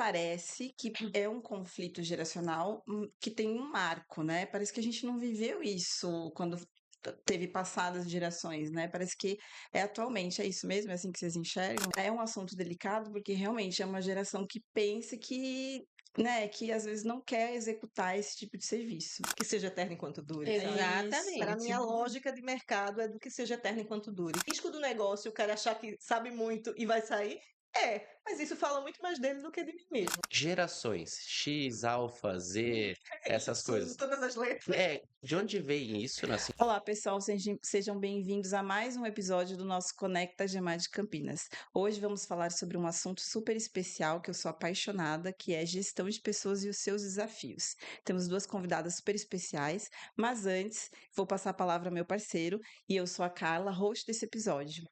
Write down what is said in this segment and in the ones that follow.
parece que é um conflito geracional que tem um marco, né? Parece que a gente não viveu isso quando teve passadas gerações, né? Parece que é atualmente, é isso mesmo? É assim que vocês enxergam? É um assunto delicado porque realmente é uma geração que pensa que, né, que às vezes não quer executar esse tipo de serviço. Que seja eterno enquanto dure, sabe? Exatamente. Para mim, a lógica de mercado é do que seja eterno enquanto dure. O risco do negócio, o cara achar que sabe muito e vai sair, mas isso fala muito mais dele do que de mim mesmo. Gerações, X, Alfa, Z, essas Isso, coisas. todas as letras. De onde vem isso, assim? Olá, pessoal, sejam bem-vindos a mais um episódio do nosso Conecta Gemar de Campinas. Hoje vamos falar sobre um assunto super especial que eu sou apaixonada, que é gestão de pessoas e os seus desafios. Temos duas convidadas super especiais, mas antes vou passar a palavra ao meu parceiro e eu sou a Carla, host desse episódio.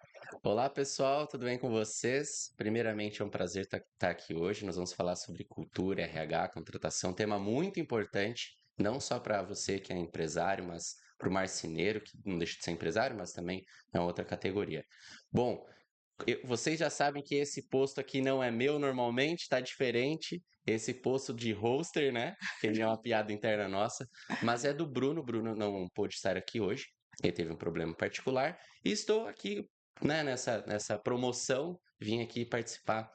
Olá, pessoal, tudo bem com vocês? Primeiramente, é um prazer estar aqui hoje. Nós vamos falar sobre cultura, RH, contratação, tema muito importante, não só para você que é empresário, mas para o marceneiro, que não deixa de ser empresário, mas também é uma outra categoria. Bom, vocês já sabem que esse posto aqui não é meu normalmente, está diferente. Esse posto de hoster, né? Que é uma piada interna nossa, mas é do Bruno. Bruno não pôde estar aqui hoje, ele teve um problema particular. E estou aqui, né, nessa promoção, vim aqui participar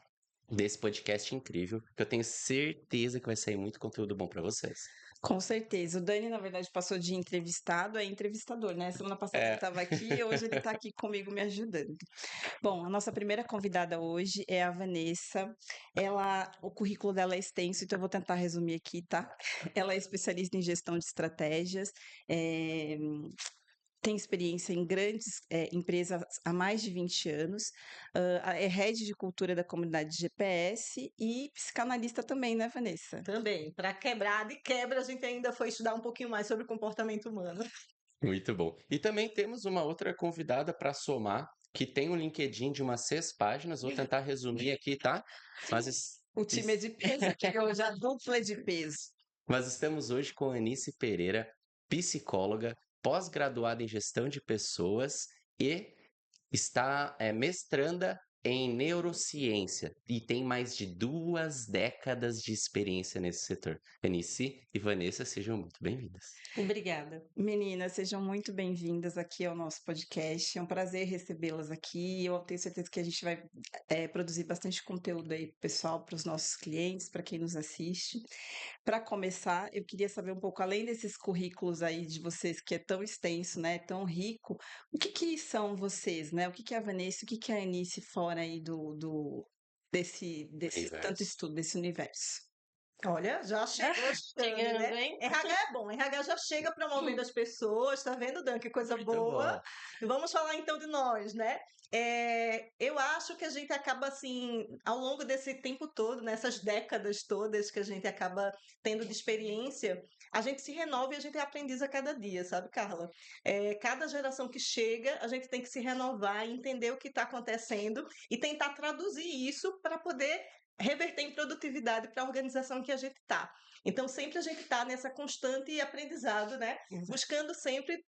desse podcast incrível, que eu tenho certeza que vai sair muito conteúdo bom para vocês. Com certeza. O Dani, na verdade, passou de entrevistado a entrevistador, né? Semana passada ele estava aqui, hoje ele está aqui comigo me ajudando. Bom, a nossa primeira convidada hoje é a Vanessa. O currículo dela é extenso, então eu vou tentar resumir aqui, tá? Ela é especialista em gestão de estratégias, tem experiência em grandes empresas há mais de 20 anos, é head de cultura da comunidade GPS e psicanalista também, né, Vanessa? Também, para quebrar de quebra, a gente ainda foi estudar um pouquinho mais sobre o comportamento humano. Muito bom. E também temos uma outra convidada para somar, que tem um LinkedIn de umas 6 páginas. Vou tentar resumir aqui, tá? O time é de peso aqui hoje, a dupla é de peso. Mas estamos hoje com Anice Pereira, psicóloga, pós-graduada em gestão de pessoas e está mestranda em neurociência e tem mais de 2 décadas de experiência nesse setor. Anice e Vanessa, sejam muito bem-vindas. Obrigada. Meninas, sejam muito bem-vindas aqui ao nosso podcast. É um prazer recebê-las aqui. Eu tenho certeza que a gente vai produzir bastante conteúdo aí, pessoal, para os nossos clientes, para quem nos assiste. Para começar, eu queria saber um pouco, além desses currículos aí de vocês, que é tão extenso, né, tão rico, o que são vocês, né? O que é a Vanessa, o que é a Anice fora aí desse tanto estudo, desse universo? Olha, já chegou chegando, né? hein? RH é bom, RH já chega promovendo as pessoas, tá vendo, Dan? Que coisa boa. Vamos falar então de nós, né? Eu acho que a gente acaba assim, ao longo desse tempo todo, nessas décadas todas que a gente acaba tendo de experiência, a gente se renova e a gente é aprendiz a cada dia, sabe, Carla? Cada geração que chega, a gente tem que se renovar e entender o que está acontecendo e tentar traduzir isso para poder reverter em produtividade para a organização que a gente está. Então, sempre a gente está nessa constante aprendizado, né? Buscando sempre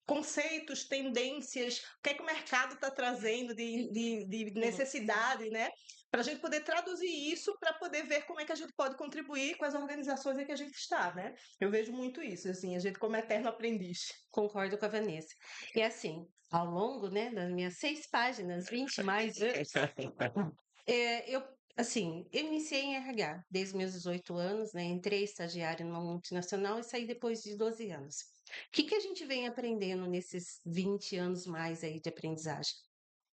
conceitos, tendências, o que é que o mercado está trazendo de necessidade, né? Para a gente poder traduzir isso, para poder ver como é que a gente pode contribuir com as organizações em que a gente está, né? Eu vejo muito isso, assim, a gente como eterno aprendiz. Concordo com a Vanessa. E assim, ao longo, né, das minhas 6 páginas, 20 mais anos, eu iniciei em RH desde meus 18 anos, né? Entrei estagiária numa multinacional e saí depois de 12 anos. O que a gente vem aprendendo nesses 20 anos mais aí de aprendizagem?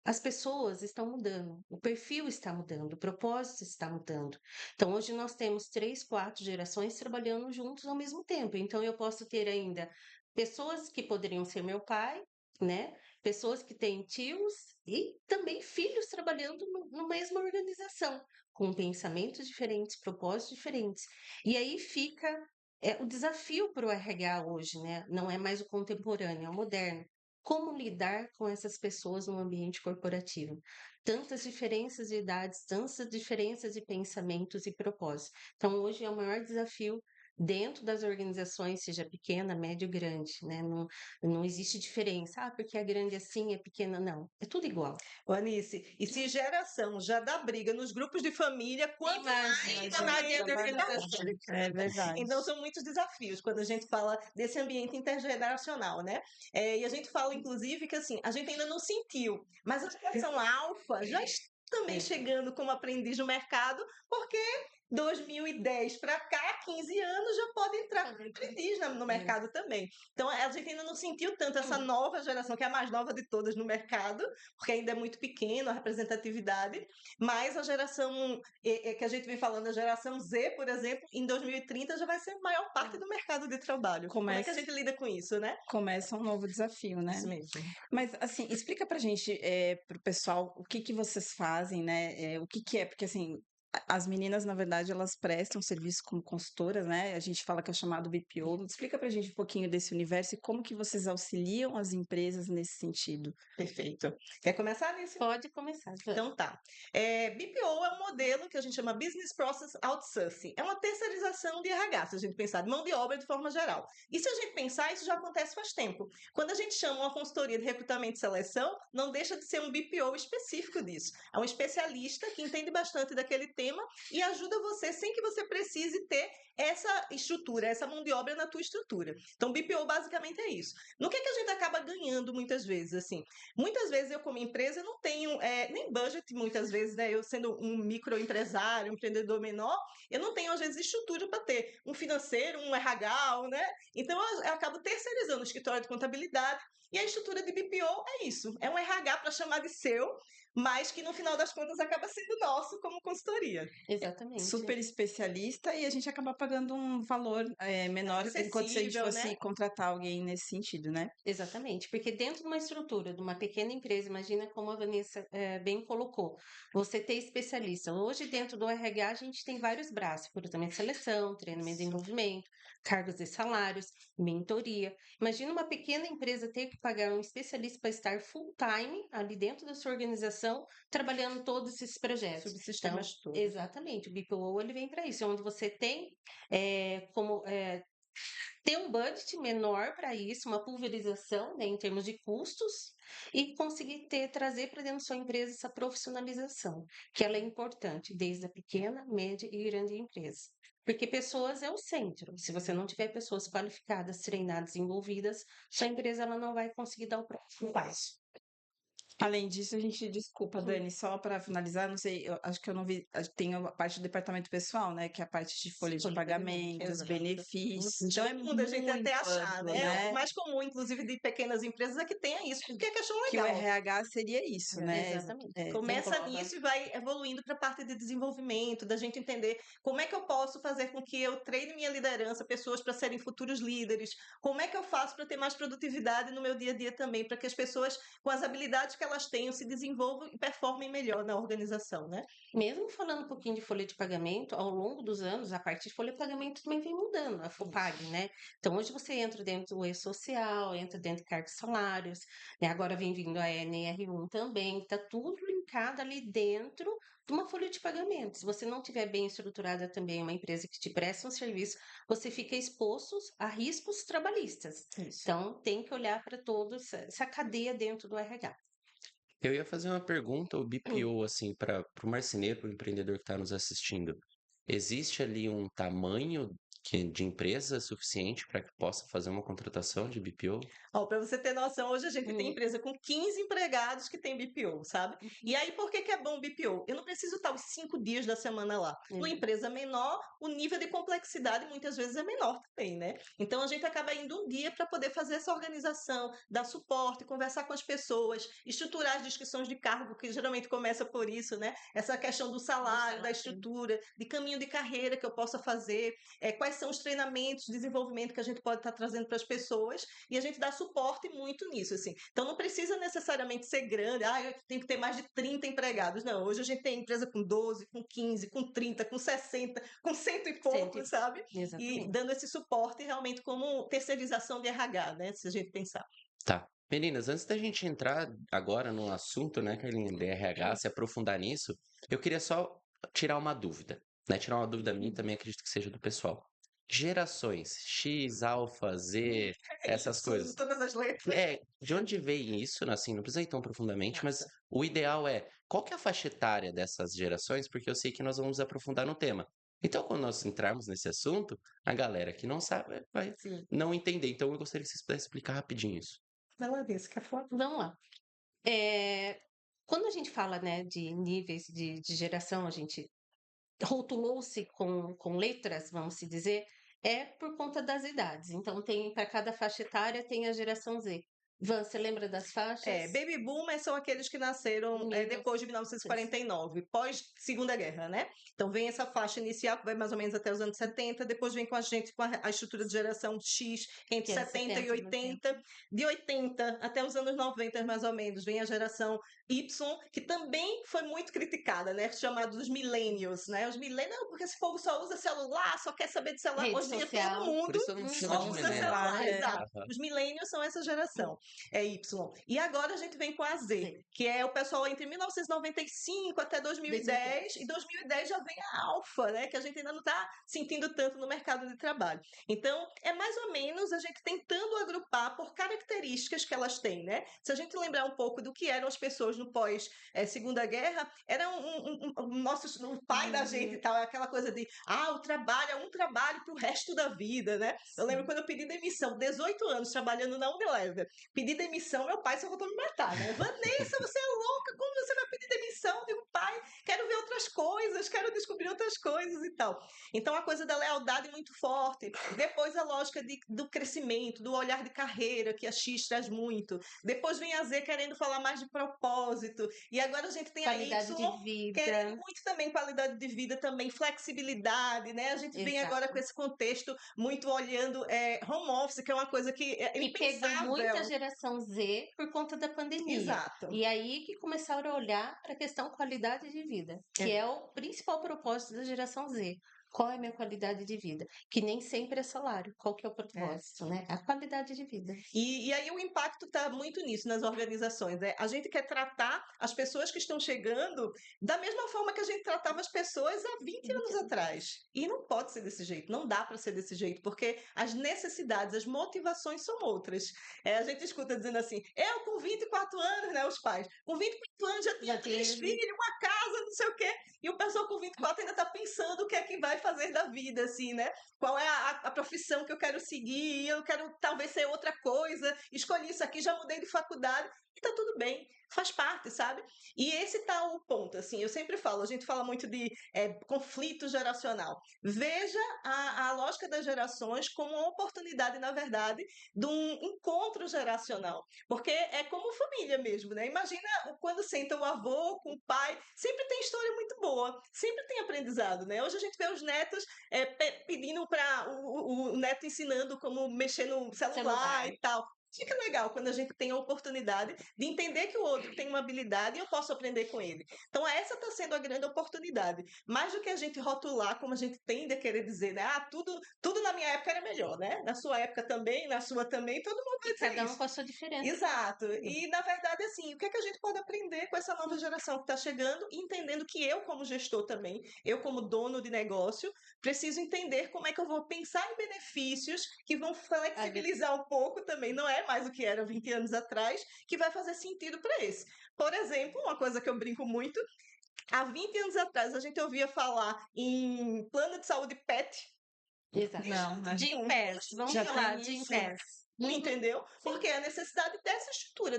As pessoas estão mudando, o perfil está mudando, o propósito está mudando. Então, hoje nós temos 3, 4 gerações trabalhando juntos ao mesmo tempo. Então, eu posso ter ainda pessoas que poderiam ser meu pai, né? Pessoas que têm tios e também filhos trabalhando na mesma organização, com pensamentos diferentes, propósitos diferentes. E aí fica o desafio para o RH hoje, né? Não é mais o contemporâneo, é o moderno. Como lidar com essas pessoas no ambiente corporativo? Tantas diferenças de idades, tantas diferenças de pensamentos e propósitos. Então, hoje é o maior desafio dentro das organizações, seja pequena, média ou grande, né? Não existe diferença, porque é grande assim, é pequena, não. É tudo igual. Ô, Anice, e se geração já dá briga nos grupos de família, quanto mais na dentro da organização? É verdade. Então, são muitos desafios quando a gente fala desse ambiente intergeracional, né? E a gente fala, inclusive, que assim, a gente ainda não sentiu, mas a geração alfa já está também chegando como aprendiz no mercado, porque 2010 para cá, 15 anos, já pode entrar como aprendiz no mercado também. Então, a gente ainda não sentiu tanto essa nova geração, que é a mais nova de todas no mercado, porque ainda é muito pequeno a representatividade, mas a geração que a gente vem falando, a geração Z, por exemplo, em 2030 já vai ser a maior parte do mercado de trabalho. Como é que a gente lida com isso, né? Começa um novo desafio, né? Isso mesmo. Mas, assim, explica pra gente, pro pessoal, o que vocês fazem, né? O que é, porque, assim, as meninas, na verdade, elas prestam serviço como consultoras, né? A gente fala que é chamado BPO. Explica pra gente um pouquinho desse universo e como que vocês auxiliam as empresas nesse sentido. Perfeito. Quer começar, Alice? Pode começar. Então tá. BPO é um modelo que a gente chama Business Process Outsourcing. É uma terceirização de RH, se a gente pensar, de mão de obra de forma geral. E se a gente pensar, isso já acontece faz tempo. Quando a gente chama uma consultoria de recrutamento e seleção, não deixa de ser um BPO específico disso. É um especialista que entende bastante daquele tema e ajuda você sem que você precise ter essa estrutura, essa mão de obra na tua estrutura. Então, BPO basicamente é isso. No que a gente acaba ganhando muitas vezes, assim? Muitas vezes eu, como empresa, não tenho nem budget, muitas vezes, né? Eu sendo um microempresário, um empreendedor menor, eu não tenho, às vezes, estrutura para ter um financeiro, um RH, né? Então, eu acabo terceirizando o escritório de contabilidade e a estrutura de BPO é isso. É um RH para chamar de seu, mas que no final das contas acaba sendo nosso como consultoria. Exatamente. Super especialista e a gente acaba pagando um valor menor enquanto se a gente Acessível, fosse né? contratar alguém nesse sentido, né? Exatamente, porque dentro de uma estrutura, de uma pequena empresa, imagina como a Vanessa bem colocou, você ter especialista. Hoje, dentro do RH, a gente tem vários braços, recrutamento e seleção, treinamento e desenvolvimento, cargos e salários, mentoria. Imagina uma pequena empresa ter que pagar um especialista para estar full time ali dentro da sua organização, trabalhando todos esses projetos. Subsistemas todos. Exatamente, o BPO ele vem para isso, onde você tem ter um budget menor para isso, uma pulverização, né, em termos de custos, e conseguir trazer para dentro da sua empresa essa profissionalização, que ela é importante, desde a pequena, média e grande empresa. Porque pessoas é o centro. Se você não tiver pessoas qualificadas, treinadas, envolvidas, sua empresa ela não vai conseguir dar o próximo passo. Além disso, a gente, desculpa, Dani, só para finalizar, não sei, eu acho que eu não vi, tem a parte do departamento pessoal, né, que é a parte de folha de pagamentos, exato. benefícios, então é Muita gente muito até achar, amplo, né? né? O mais comum, inclusive, de pequenas empresas é que tenha isso, porque é questão Que o legal. RH seria isso, né? Exatamente. Começa Engloba. nisso e vai evoluindo para a parte de desenvolvimento, da gente entender como é que eu posso fazer com que eu treine minha liderança, pessoas para serem futuros líderes, como é que eu faço para ter mais produtividade no meu dia a dia também, para que as pessoas, com as habilidades que elas tenham, se desenvolvam e performem melhor na organização, né? Mesmo falando um pouquinho de folha de pagamento, ao longo dos anos, a parte de folha de pagamento também vem mudando, a FOPAG, né? Então, hoje você entra dentro do E-Social, entra dentro de cargos e salários, né? Agora vem vindo a NR1 também, está tudo linkado ali dentro de uma folha de pagamento. Se você não tiver bem estruturada também, uma empresa que te presta um serviço, você fica exposto a riscos trabalhistas. Isso. Então, tem que olhar para toda essa cadeia dentro do RH. Eu ia fazer uma pergunta, o BPO, assim, para o marceneiro, para o empreendedor que está nos assistindo. Existe ali um tamanho de empresa suficiente para que possa fazer uma contratação de BPO? Para você ter noção, hoje a gente tem empresa com 15 empregados que tem BPO, sabe? E aí, por que é bom o BPO? Eu não preciso estar os 5 dias da semana lá. Numa empresa menor, o nível de complexidade muitas vezes é menor também, né? Então, a gente acaba indo um dia para poder fazer essa organização, dar suporte, conversar com as pessoas, estruturar as descrições de cargo, que geralmente começa por isso, né? Essa questão do salário, da estrutura, de caminho de carreira que eu possa fazer, quais são os treinamentos, desenvolvimento que a gente pode estar trazendo para as pessoas, e a gente dá suporte muito nisso, assim. Então, não precisa necessariamente ser grande, eu tenho que ter mais de 30 empregados. Não, hoje a gente tem empresa com 12, com 15, com 30, com 60, com 100 e pouco, sabe? Exatamente. E dando esse suporte realmente como terceirização de RH, né? Se a gente pensar. Tá. Meninas, antes da gente entrar agora no assunto, né, Carlinha, de RH, se aprofundar nisso, eu queria só tirar uma dúvida, né? Tirar uma dúvida minha e também acredito que seja do pessoal. gerações, X, alfa, Z, essas Isso, coisas. todas as letras. De onde vem isso, assim, não precisa ir tão profundamente, mas Nossa. o ideal é, qual que é a faixa etária dessas gerações? Porque eu sei que nós vamos aprofundar no tema. Então, quando nós entrarmos nesse assunto, a galera que não sabe vai Sim. não entender. Então, eu gostaria que vocês pudessem explicar rapidinho isso. Vai lá, Desse, quer falar? Vamos lá. Quando a gente fala, né, de níveis de geração, a gente rotulou-se com letras, vamos se dizer, é por conta das idades. Então, tem para cada faixa etária tem a geração Z. Van, você lembra das faixas? Baby boomers são aqueles que nasceram depois de 1949, pós Segunda Guerra, né? Então vem essa faixa inicial que vai mais ou menos até os anos 70, depois vem com a gente com a estrutura de geração X, que é entre Que é 70 e 70, 80, de 80 até os anos 90 mais ou menos, vem a geração Y, que também foi muito criticada, né? Chamado dos millennials, né? Os millennials, porque esse povo só usa celular, só quer saber de celular. Rede Hoje em dia social. todo mundo Por isso eu não chamo só de usa millennial. celular, né? exato. Aham. Os millennials são essa geração, é Y. E agora a gente vem com a Z, que é o pessoal entre 1995 até 2010, e 2010 já vem a alfa, né? Que a gente ainda não está sentindo tanto no mercado de trabalho. Então, é mais ou menos a gente tentando agrupar por características que elas têm, né? Se a gente lembrar um pouco do que eram as pessoas no pós-Segunda Guerra, era o pai da gente e tal, aquela coisa de, o trabalho é um trabalho para o resto da vida, né? Eu lembro quando eu pedi demissão, 18 anos trabalhando na Unilever, pedi demissão, meu pai só voltou me matar, né? Vanessa, você é louca, como você vai pedir demissão? Eu digo, pai, quero ver outras coisas, quero descobrir outras coisas e tal. Então, a coisa da lealdade muito forte. Depois, a lógica do crescimento, do olhar de carreira, que a X traz muito. Depois vem a Z querendo falar mais de propósito. E agora a gente tem Qualidade a Y de vida. querendo muito também qualidade de vida, também flexibilidade, né? A gente vem agora com esse contexto muito olhando home office, que é uma coisa que é E pegou impensável. muita geração Z por conta da pandemia. Exato. E aí que começaram a olhar para a questão qualidade de vida, que é o principal propósito da geração Z. Qual é a minha qualidade de vida? Que nem sempre é salário. Qual que é o propósito, né? A qualidade de vida. E aí o impacto está muito nisso, nas organizações. A gente quer tratar as pessoas que estão chegando da mesma forma que a gente tratava as pessoas há 20 anos atrás. E não pode ser desse jeito, não dá para ser desse jeito, porque as necessidades, as motivações são outras. A gente escuta dizendo assim, eu com 24 anos, né, os pais, com 24 anos já tinha 3 filhos, uma casa, não sei o quê, e o pessoal com 24 ainda está pensando o que é que vai fazer da vida, assim, né? Qual é a profissão que eu quero seguir, eu quero talvez ser outra coisa, escolhi isso aqui, já mudei de faculdade, e tá tudo bem, faz parte, sabe? E esse tá o ponto, assim, eu sempre falo, a gente fala muito de conflito geracional. Veja a lógica das gerações como uma oportunidade, na verdade, de um encontro geracional, porque é como família mesmo, né? Imagina quando senta o avô com o pai, sempre tem história muito boa, sempre tem aprendizado, né? Hoje a gente vê os netos pedindo para o neto ensinando como mexer no celular e tal. Fica legal quando a gente tem a oportunidade de entender que o outro tem uma habilidade e eu posso aprender com ele. Então, essa está sendo a grande oportunidade. Mais do que a gente rotular, como a gente tende a querer dizer, né? Tudo na minha época era melhor, né? Na sua época também, na sua também, todo mundo vai dizer Cada um isso. com a sua diferença. Exato. E, na verdade, assim, o que é que a gente pode aprender com essa nova geração que está chegando e entendendo que eu, como gestor também, eu, como dono de negócio, preciso entender como é que eu vou pensar em benefícios que vão flexibilizar um pouco também, não é mais o que era 20 anos atrás, que vai fazer sentido para esse. Por exemplo, uma coisa que eu brinco muito, há 20 anos atrás a gente ouvia falar em plano de saúde PET. Exato. Não, Jim Pass, vamos já falar, tem Jim isso. Pass. Entendeu? Porque é a necessidade dessa estrutura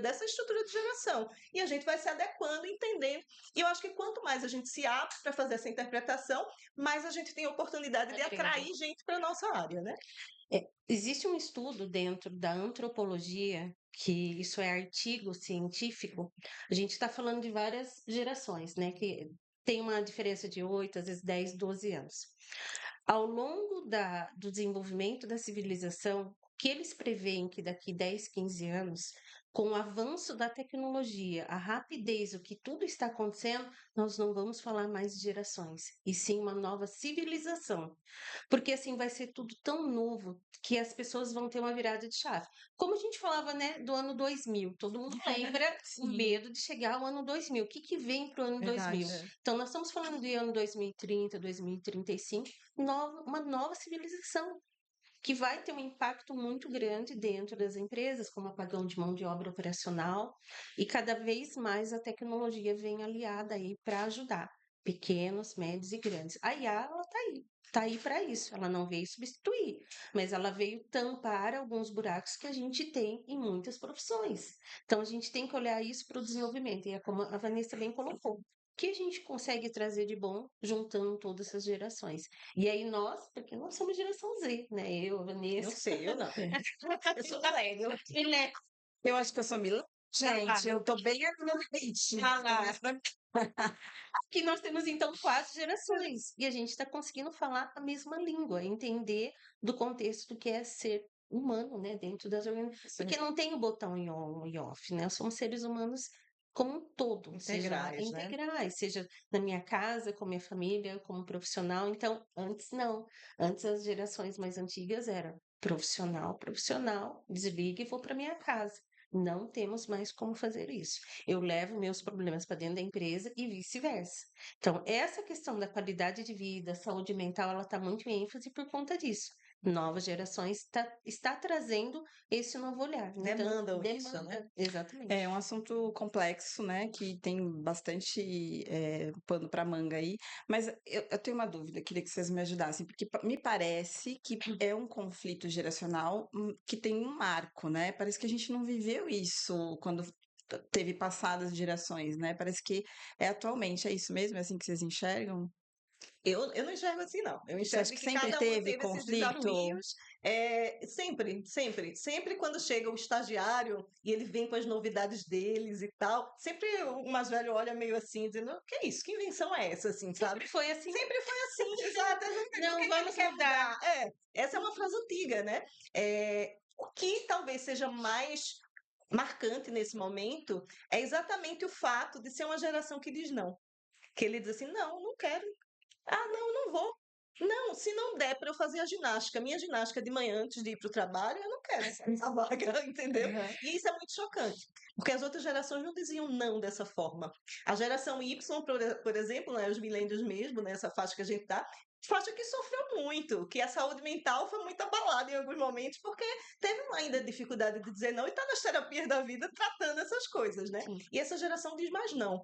de geração. E a gente vai se adequando, entendendo. E eu acho que quanto mais a gente se abre para fazer essa interpretação, mais a gente tem a oportunidade de atrair gente para a nossa área, né? Existe um estudo dentro da antropologia, que isso é artigo científico, a gente está falando de várias gerações, né? Que tem uma diferença de 8, às vezes 10, 12 anos. Ao longo do desenvolvimento da civilização, que eles preveem que daqui 10, 15 anos, com o avanço da tecnologia, a rapidez, o que tudo está acontecendo, nós não vamos falar mais de gerações, e sim uma nova civilização. Porque assim vai ser tudo tão novo que as pessoas vão ter uma virada de chave. Como a gente falava, né, do ano 2000, todo mundo lembra o Sim. medo de chegar ao ano 2000. O que que vem para o ano Verdade. 2000? Então, nós estamos falando de ano 2030, 2035, uma nova civilização que vai ter um impacto muito grande dentro das empresas, como apagão de mão de obra operacional, e cada vez mais a tecnologia vem aliada aí para ajudar pequenos, médios e grandes. A IA, ela está aí para isso, ela não veio substituir, mas ela veio tampar alguns buracos que a gente tem em muitas profissões. Então, a gente tem que olhar isso para o desenvolvimento, e é como a Vanessa bem colocou. O que a gente consegue trazer de bom juntando todas essas gerações? E aí nós, porque nós somos geração Z, né? Eu, a Não Vanessa. sei, eu não. Eu sou millennial. Eu acho que eu sou milagre. Gente, eu tô bem ali no limite. Que nós temos então 4 gerações e a gente está conseguindo falar a mesma língua, entender do contexto do que é ser humano, né, dentro das organizações, porque não tem o botão em on e off, né? Somos seres humanos como um todo, Integrais, né? seja na minha casa, com minha família, como profissional. Então, antes não, antes as gerações mais antigas era profissional, desliga e vou para minha casa. Não temos mais como fazer isso. Eu levo meus problemas para dentro da empresa e vice-versa. Então, essa questão da qualidade de vida, saúde mental, ela está muito em ênfase por conta disso. Novas gerações está trazendo esse novo olhar. Então, Demandam isso, né? Exatamente. É um assunto complexo, né? Que tem bastante pano para manga aí. Mas eu tenho uma dúvida, queria que vocês me ajudassem, porque me parece que é um conflito geracional que tem um marco, né? Parece que a gente não viveu isso quando teve passadas gerações, né? Parece que é atualmente, é isso mesmo? É assim que vocês enxergam? Eu não enxergo assim, não. Eu Você acha enxergo que que sempre cada uma teve teve esses conflito? desafios. Sempre quando chega o estagiário e ele vem com as novidades deles e tal, sempre o mais velho olha meio assim, dizendo, o que é isso? Que invenção é essa, assim, sabe? Sempre foi assim. Sempre foi assim, exato. Não, Por que vamos ele quer mudar. mudar? Essa é uma frase antiga, né? O que talvez seja mais marcante nesse momento é exatamente o fato de ser uma geração que diz não. Que ele diz assim, não, não quero. Ah, não, não vou. Não, se não der para eu fazer a ginástica, minha ginástica de manhã antes de ir para o trabalho, eu não quero essa vaga, entendeu? Uhum. E isso é muito chocante, porque as outras gerações não diziam não dessa forma. A geração Y, por exemplo, né, os milênios mesmo, né, essa faixa que a gente tá, faixa que sofreu muito, que a saúde mental foi muito abalada em alguns momentos, porque teve ainda dificuldade de dizer não e está nas terapias da vida tratando essas coisas, né? Sim. E essa geração diz mais não.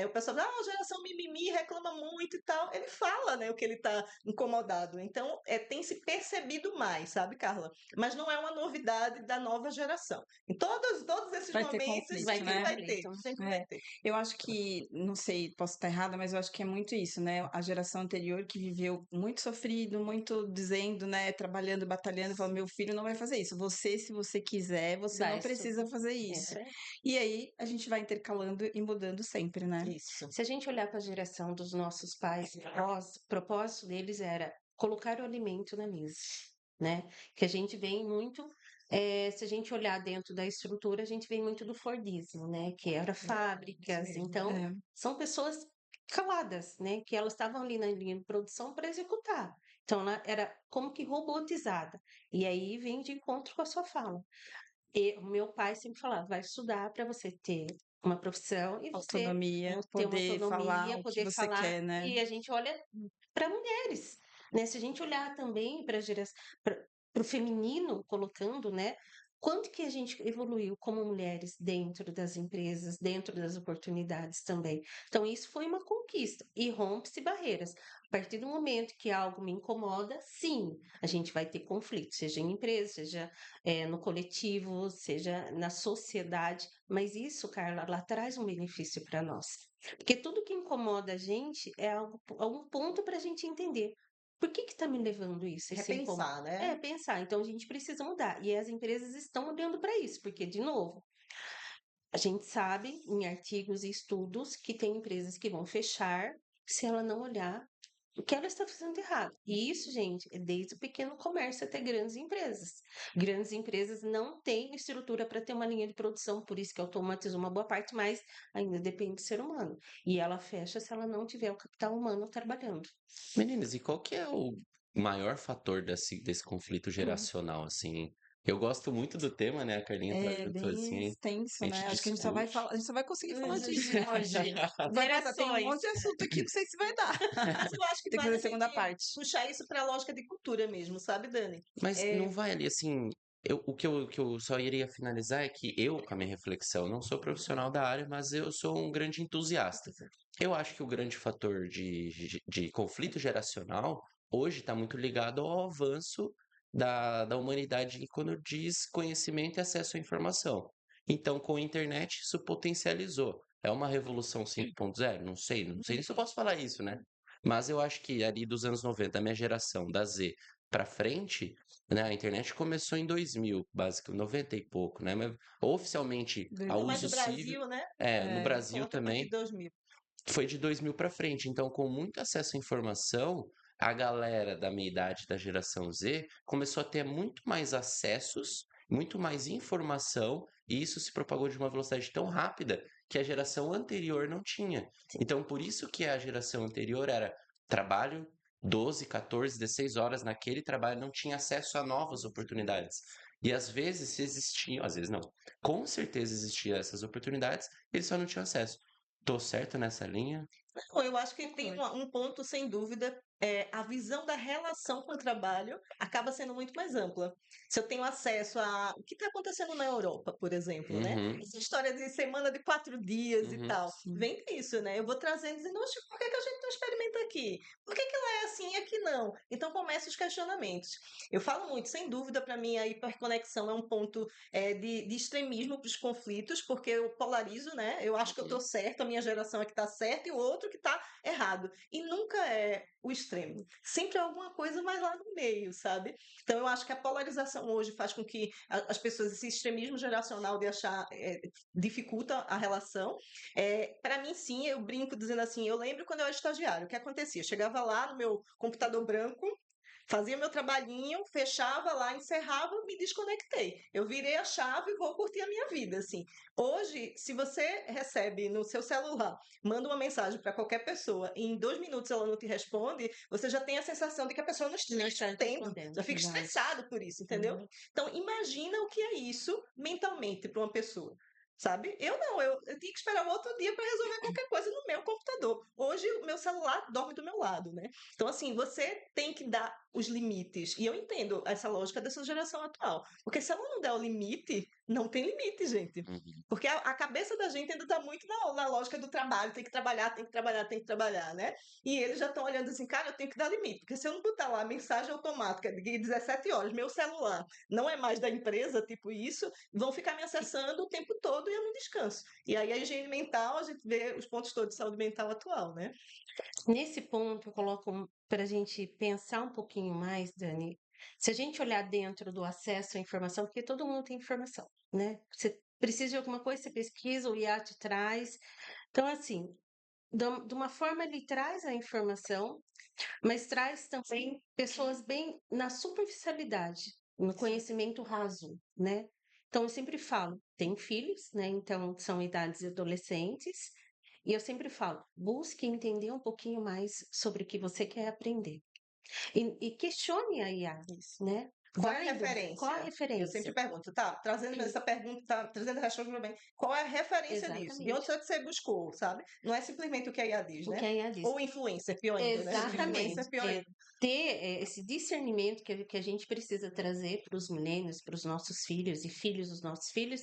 O pessoal diz, a geração mimimi reclama muito e tal. Ele fala, né, o que ele está incomodado. Então, tem se percebido mais, sabe, Carla? Mas não é uma novidade da nova geração. Em todos esses Vai ter momentos, conflito, Vai sempre ter né? vai ter. conflito. Sempre É. vai ter. Eu acho que, não sei, posso estar errada, mas eu acho que é muito isso, né? A geração anterior que viveu muito sofrido, muito dizendo, né? Trabalhando, batalhando, falando, meu filho não vai fazer isso. Você, se você quiser, você não Vai, precisa fazer isso. é. E aí a gente vai intercalando e mudando sempre, né? Isso. Se a gente olhar para a geração dos nossos pais, o propósito deles era colocar o alimento na mesa, né? Que a gente vem muito, se a gente olhar dentro da estrutura, a gente vem muito do Fordismo, né? Que era fábricas. mesmo. Então, É. são pessoas caladas, né? Que elas estavam ali na linha de produção para executar. Então, ela era como que robotizada. E aí vem de encontro com a sua fala. E o meu pai sempre falava, vai estudar para você ter uma profissão e você Autonomia, ter uma poder falar autonomia, o que poder você falar. quer, né? E a gente olha para mulheres, né? Se a gente olhar também para o feminino, colocando, né? Quanto que a gente evoluiu como mulheres dentro das empresas, dentro das oportunidades também. Então, isso foi uma conquista e rompe-se barreiras. A partir do momento que algo me incomoda, sim, a gente vai ter conflito, seja em empresa, seja no coletivo, seja na sociedade, mas isso, Carla, lá traz um benefício para nós. Porque tudo que incomoda a gente é um ponto para a gente entender. Por que está me levando isso? Esse incômodo? Repensar, né? Pensar. Então a gente precisa mudar. E as empresas estão olhando para isso, porque, de novo, a gente sabe em artigos e estudos que tem empresas que vão fechar se ela não olhar o que ela está fazendo de errado. E isso, gente, é desde o pequeno comércio até grandes empresas. Grandes empresas não têm estrutura para ter uma linha de produção, por isso que automatizou uma boa parte, mas ainda depende do ser humano. E ela fecha se ela não tiver o capital humano trabalhando. Meninas, e qual que é o maior fator desse conflito geracional, assim? Eu gosto muito do tema, né? A Carlinha É tratou bem assim, extenso, a né? gente Acho que a gente só vai discute. falar, a gente só vai conseguir falar disso Uhum. hoje. Vai passar, tem um Gerações. monte de assunto aqui, não sei se vai dar. Mas eu acho que Tem que vale fazer a a segunda gente parte. puxar isso para a lógica de cultura mesmo, sabe, Dani? Mas não É, vai ali, assim. O que eu só iria finalizar é que eu, com a minha reflexão, não sou profissional da área, mas eu sou um grande entusiasta. Eu acho que o grande fator de conflito geracional hoje está muito ligado ao avanço da humanidade quando diz conhecimento e acesso à informação. Então, com a internet, isso potencializou. É uma revolução 5.0? Não sei nem se eu posso falar isso, né? Mas eu acho que ali dos anos 90, a minha geração, da Z para frente, né, a internet começou em 2000, basicamente, 90 e pouco, né? Mas oficialmente a não, mas uso o civil, Brasil, né? no É, Brasil Conta a partir também, de 2000. foi de 2000 para frente. Então, com muito acesso à informação, a galera da minha idade, da geração Z, começou a ter muito mais acessos, muito mais informação, e isso se propagou de uma velocidade tão rápida que a geração anterior não tinha. Então, por isso que a geração anterior era trabalho 12, 14, 16 horas naquele trabalho, não tinha acesso a novas oportunidades. E às vezes se existiam, às vezes não. Com certeza existiam essas oportunidades, eles só não tinham acesso. Tô certo nessa linha? Não, eu acho que tem Concordo. um ponto, sem dúvida, a visão da relação com o trabalho acaba sendo muito mais ampla. Se eu tenho acesso a o que está acontecendo na Europa, por exemplo, né? Uhum, Essa história de semana de 4 dias e uhum. tal, Sim. vem disso, né? Eu vou trazendo, dizendo, oxe, por que que a gente não experimenta aqui? Por que que lá é assim e aqui não? Então começam os questionamentos. Eu falo muito, sem dúvida, para mim a hiperconexão é um ponto de extremismo para os conflitos, porque eu polarizo, né? Eu acho que eu estou certa, a minha geração é que está certa e o outro que está errado. E nunca é o extremo. Sempre é alguma coisa mais lá no meio, sabe? Então eu acho que a polarização hoje faz com que as pessoas, esse extremismo geracional de achar, dificulta a relação. Para mim, sim, eu brinco dizendo assim, eu lembro quando eu era estagiário, o que acontecia? Eu chegava lá no meu computador branco, fazia meu trabalhinho, fechava lá, encerrava, me desconectei. Eu virei a chave e vou curtir a minha vida, assim. Hoje, se você recebe no seu celular, manda uma mensagem para qualquer pessoa e em 2 minutos ela não te responde, você já tem a sensação de que a pessoa não está Não está respondendo. respondendo. Já fica Exato. estressado por isso, entendeu? Uhum. Então, imagina o que é isso mentalmente para uma pessoa. Sabe? Eu não, eu tinha que esperar o outro dia para resolver qualquer coisa no meu computador. Hoje o meu celular dorme do meu lado, né? Então, assim, você tem que dar os limites. E eu entendo essa lógica dessa geração atual. Porque se ela não der o limite, não tem limite, gente. Uhum. Porque a cabeça da gente ainda está muito na lógica do trabalho, tem que trabalhar, tem que trabalhar, tem que trabalhar, né? E eles já estão olhando assim, cara, eu tenho que dar limite. Porque se eu não botar lá a mensagem automática de 17 horas, meu celular não é mais da empresa, tipo isso, vão ficar me acessando o tempo todo e eu não descanso. E aí a higiene mental, a gente vê os pontos todos de saúde mental atual, né? Nesse ponto, eu coloco para a gente pensar um pouquinho mais, Dani. Se a gente olhar dentro do acesso à informação, porque todo mundo tem informação, né? Você precisa de alguma coisa, você pesquisa, o IA te traz. Então, assim, de uma forma ele traz a informação, mas traz também pessoas bem na superficialidade, no conhecimento raso, né? Então, eu sempre falo, tenho filhos, né? Então, são idades adolescentes, e eu sempre falo, busque entender um pouquinho mais sobre o que você quer aprender. E questione a IA, Isso. né? Qual é a Qual a referência? Eu sempre referência? pergunto, tá? Trazendo essa pergunta, tá, trazendo a resposta bem. Qual é a referência disso? De onde Exatamente. foi que você buscou, sabe? Não é simplesmente o que a IA diz, O que né? a IA diz. Ou influencer, pior ainda, né? Exatamente. Influencer, pior ainda. Ter esse discernimento que a gente precisa trazer para os milênios, para os nossos filhos e filhos dos nossos filhos,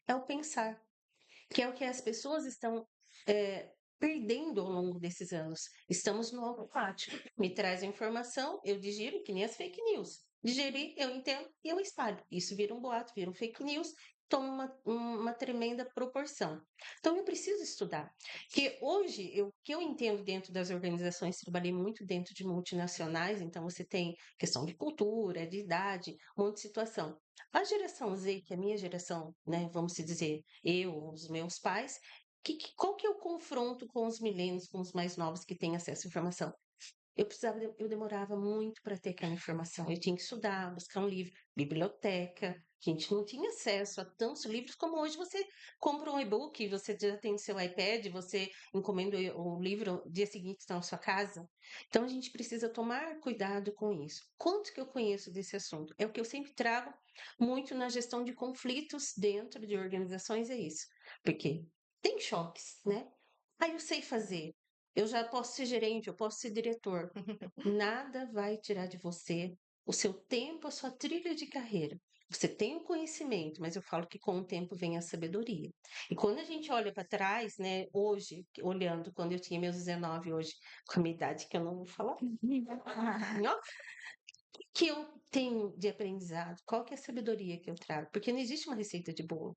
é o pensar, que é o que as pessoas estão perdendo ao longo desses anos. Estamos no automático. Me traz a informação, eu digiro, que nem as fake news. Digeri, eu entendo e eu espalho. Isso vira um boato, vira um fake news, toma uma tremenda proporção. Então, eu preciso estudar. Porque hoje, o que eu entendo dentro das organizações, trabalhei muito dentro de multinacionais, então você tem questão de cultura, de idade, um monte de situação. A geração Z, que é a minha geração, né, vamos se dizer, eu, os meus pais, qual que é o confronto com os milênios, com os mais novos que têm acesso à informação? eu demorava muito para ter aquela informação. Eu tinha que estudar, buscar um livro, biblioteca. A gente não tinha acesso a tantos livros como hoje você compra um e-book, você já tem no seu iPad, você encomenda o livro, dia seguinte está na sua casa. Então a gente precisa tomar cuidado com isso. Quanto que eu conheço desse assunto? É o que eu sempre trago muito na gestão de conflitos dentro de organizações, é isso. Porque tem choques, né? Aí eu sei fazer. Eu já posso ser gerente, eu posso ser diretor. Nada vai tirar de você o seu tempo, a sua trilha de carreira. Você tem o conhecimento, mas eu falo que com o tempo vem a sabedoria. E quando a gente olha para trás, né, hoje, olhando quando eu tinha meus 19, hoje, com a minha idade que eu não vou falar, ó, o que eu tenho de aprendizado? Qual que é a sabedoria que eu trago? Porque não existe uma receita de bolo,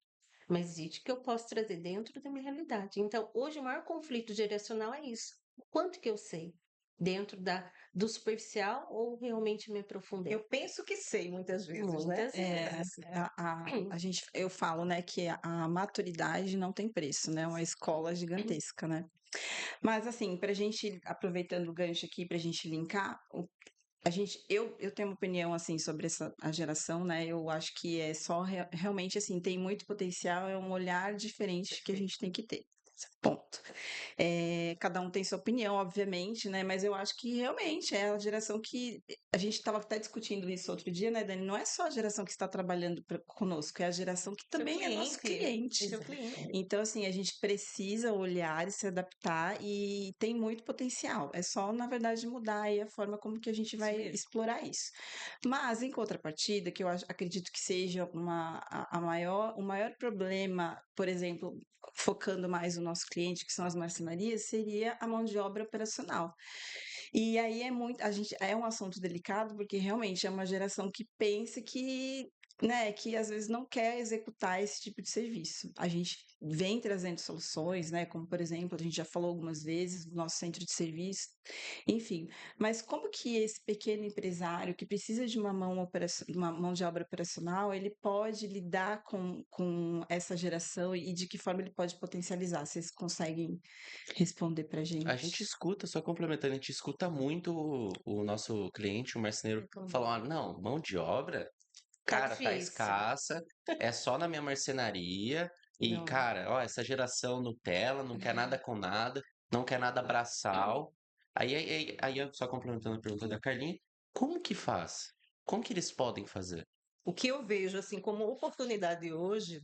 mas existe que eu posso trazer dentro da minha realidade. Então, hoje, o maior conflito geracional é isso. O quanto que eu sei? Dentro do superficial ou realmente me aprofundei? Eu penso que sei muitas vezes, né? Muitas vezes. A gente, eu falo, né, que a maturidade não tem preço, né? É uma escola gigantesca, né? Mas assim, para a gente, aproveitando o gancho aqui, para a gente linkar, eu tenho uma opinião assim sobre a geração, né? Eu acho que é só realmente assim, tem muito potencial, é um olhar diferente que a gente tem que ter. Ponto. Cada um tem sua opinião, obviamente, né? Mas eu acho que realmente é a geração que a gente estava até discutindo isso outro dia, né, Dani? Não é só a geração que está trabalhando conosco, é a geração que Seu também é nosso cliente. Seu cliente. Então, assim, a gente precisa olhar e se adaptar e tem muito potencial. É só, na verdade, mudar aí a forma como que a gente vai mesmo. explorar isso. Mas, em contrapartida, que eu acredito que seja o maior problema, por exemplo, focando mais no nosso cliente, que são as marcenarias, seria a mão de obra operacional. E aí a gente é um assunto delicado porque realmente é uma geração que pensa que, né, que às vezes não quer executar esse tipo de serviço. A gente vem trazendo soluções, né, como por exemplo, a gente já falou algumas vezes do nosso centro de serviço, enfim. Mas como que esse pequeno empresário que precisa de uma mão de obra operacional, ele pode lidar com essa geração e de que forma ele pode potencializar? Vocês conseguem responder pra A gente? gente escuta, só complementando, a gente escuta muito o nosso cliente, o marceneiro, falar, não, mão de obra, Tá cara, tá difícil. escassa, é só na minha marcenaria, e, Não. cara, ó, essa geração Nutella não quer nada com nada, não quer nada braçal. Aí eu só complementando a pergunta da Carlinha, como que faz? Como que eles podem fazer? O que eu vejo assim como oportunidade hoje,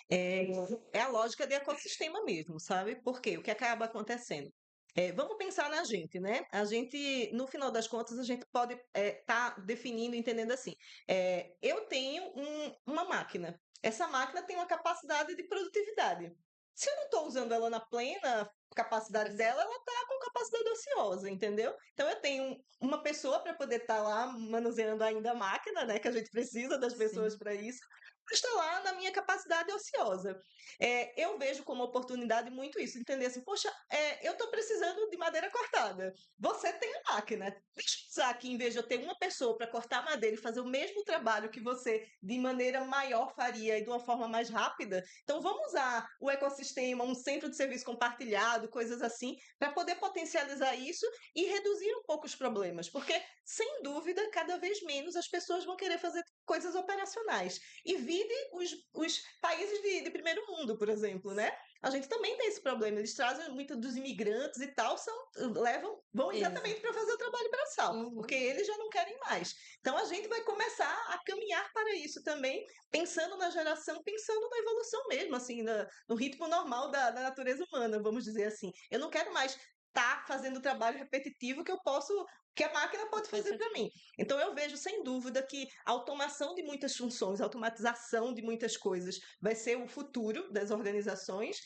é a lógica de ecossistema mesmo, sabe? Porque o que acaba acontecendo? Vamos pensar na gente, né? A gente, no final das contas, a gente pode estar definindo, entendendo assim. Eu tenho uma máquina. Essa máquina tem uma capacidade de produtividade. Se eu não estou usando ela na plena capacidade dela, ela está com capacidade ociosa, entendeu? Então eu tenho uma pessoa para poder estar lá manuseando ainda a máquina, né? Que a gente precisa das pessoas Sim. para isso, mas está lá na minha capacidade ociosa. Eu vejo como oportunidade muito isso, entender assim, poxa, eu estou precisando de madeira cortada. Você tem a máquina. Deixa eu usar aqui, em vez de eu ter uma pessoa para cortar madeira e fazer o mesmo trabalho que você de maneira maior faria e de uma forma mais rápida. Então vamos usar o ecossistema, um centro de serviço compartilhado, coisas assim, para poder potencializar isso e reduzir um pouco os problemas, porque sem dúvida, cada vez menos as pessoas vão querer fazer coisas operacionais. E vide os países de primeiro mundo, por exemplo, né? A gente também tem esse problema. Eles trazem muitos dos imigrantes e tal, vão exatamente para fazer o trabalho braçal, porque eles já não querem mais. Então a gente vai começar a caminhar para isso também, pensando na geração, pensando na evolução mesmo, assim, no ritmo normal da natureza humana, vamos dizer assim. Eu não quero mais estar fazendo o trabalho repetitivo que a máquina pode fazer para mim. Então eu vejo sem dúvida que a automação de muitas funções, a automatização de muitas coisas vai ser o futuro das organizações.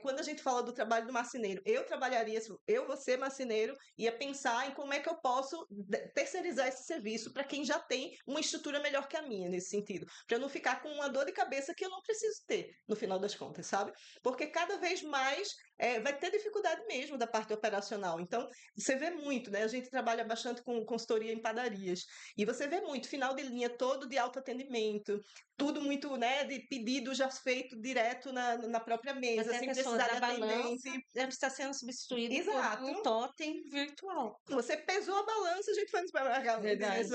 Quando a gente fala do trabalho do marceneiro, eu vou ser marceneiro, ia pensar em como é que eu posso terceirizar esse serviço para quem já tem uma estrutura melhor que a minha nesse sentido, para eu não ficar com uma dor de cabeça que eu não preciso ter no final das contas, sabe? Porque cada vez mais vai ter dificuldade mesmo da parte operacional. Então, você vê muito, né? A gente trabalha trabalha bastante com consultoria em padarias. E você vê muito, final de linha todo de autoatendimento, tudo muito, né, de pedido já feito direto na própria mesa, Até a sem pessoa precisar de da balança atendente. deve estar sendo substituída por Exato. um totem virtual. Você pesou a balança, a gente foi no supermercado. Verdade.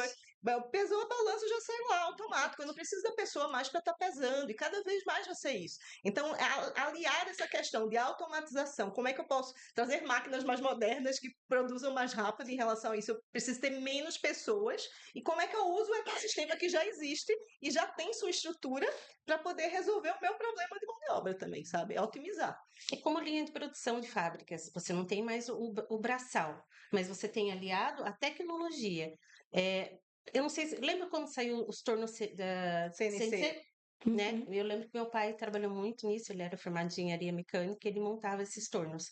Pesou a balança, já saiu lá automático. Eu não preciso da pessoa mais para estar pesando. E cada vez mais vai ser isso. Então, aliar essa questão de automatização, como é que eu posso trazer máquinas mais modernas que produzam mais rápido em relação a isso? Eu preciso ter menos pessoas. E como é que eu uso o ecossistema que já existe e já tem sua estrutura para poder resolver o meu problema de mão de obra também, sabe? Otimizar. É como linha de produção de fábricas. Você não tem mais o braçal, mas você tem aliado a tecnologia. Eu não sei se... Lembra quando saiu os tornos da CNC? CNC? Né? Eu lembro que meu pai trabalhou muito nisso, ele era formado em engenharia mecânica, ele montava esses tornos.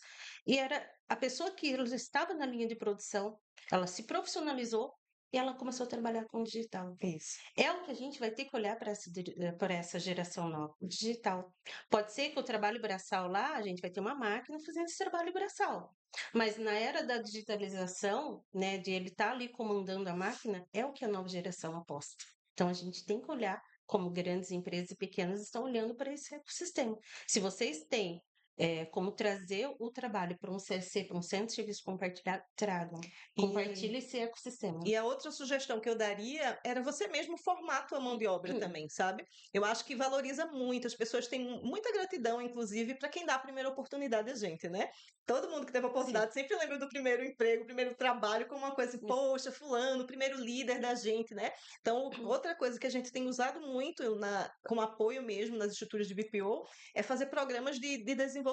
E era a pessoa que estava na linha de produção, ela se profissionalizou e ela começou a trabalhar com digital. Isso. É o que a gente vai ter que olhar para essa geração nova, o digital. Pode ser que o trabalho braçal lá, a gente vai ter uma máquina fazendo esse trabalho braçal. Mas na era da digitalização, né, de ele estar ali comandando a máquina, é o que a nova geração aposta. Então a gente tem que olhar como grandes empresas e pequenas estão olhando para esse ecossistema. Se vocês têm como trazer o trabalho para um CSC, para um centro de serviço compartilhado, tragam. Compartilhe esse ecossistema. E a outra sugestão que eu daria era você mesmo formar a tua mão de obra também, sabe? Eu acho que valoriza muito, as pessoas têm muita gratidão, inclusive, para quem dá a primeira oportunidade a gente, né? Todo mundo que teve a oportunidade sempre lembra do primeiro emprego, primeiro trabalho, como uma coisa, poxa, fulano, primeiro líder da gente, né? Então, outra coisa que a gente tem usado muito como apoio mesmo nas estruturas de BPO é fazer programas de desenvolvimento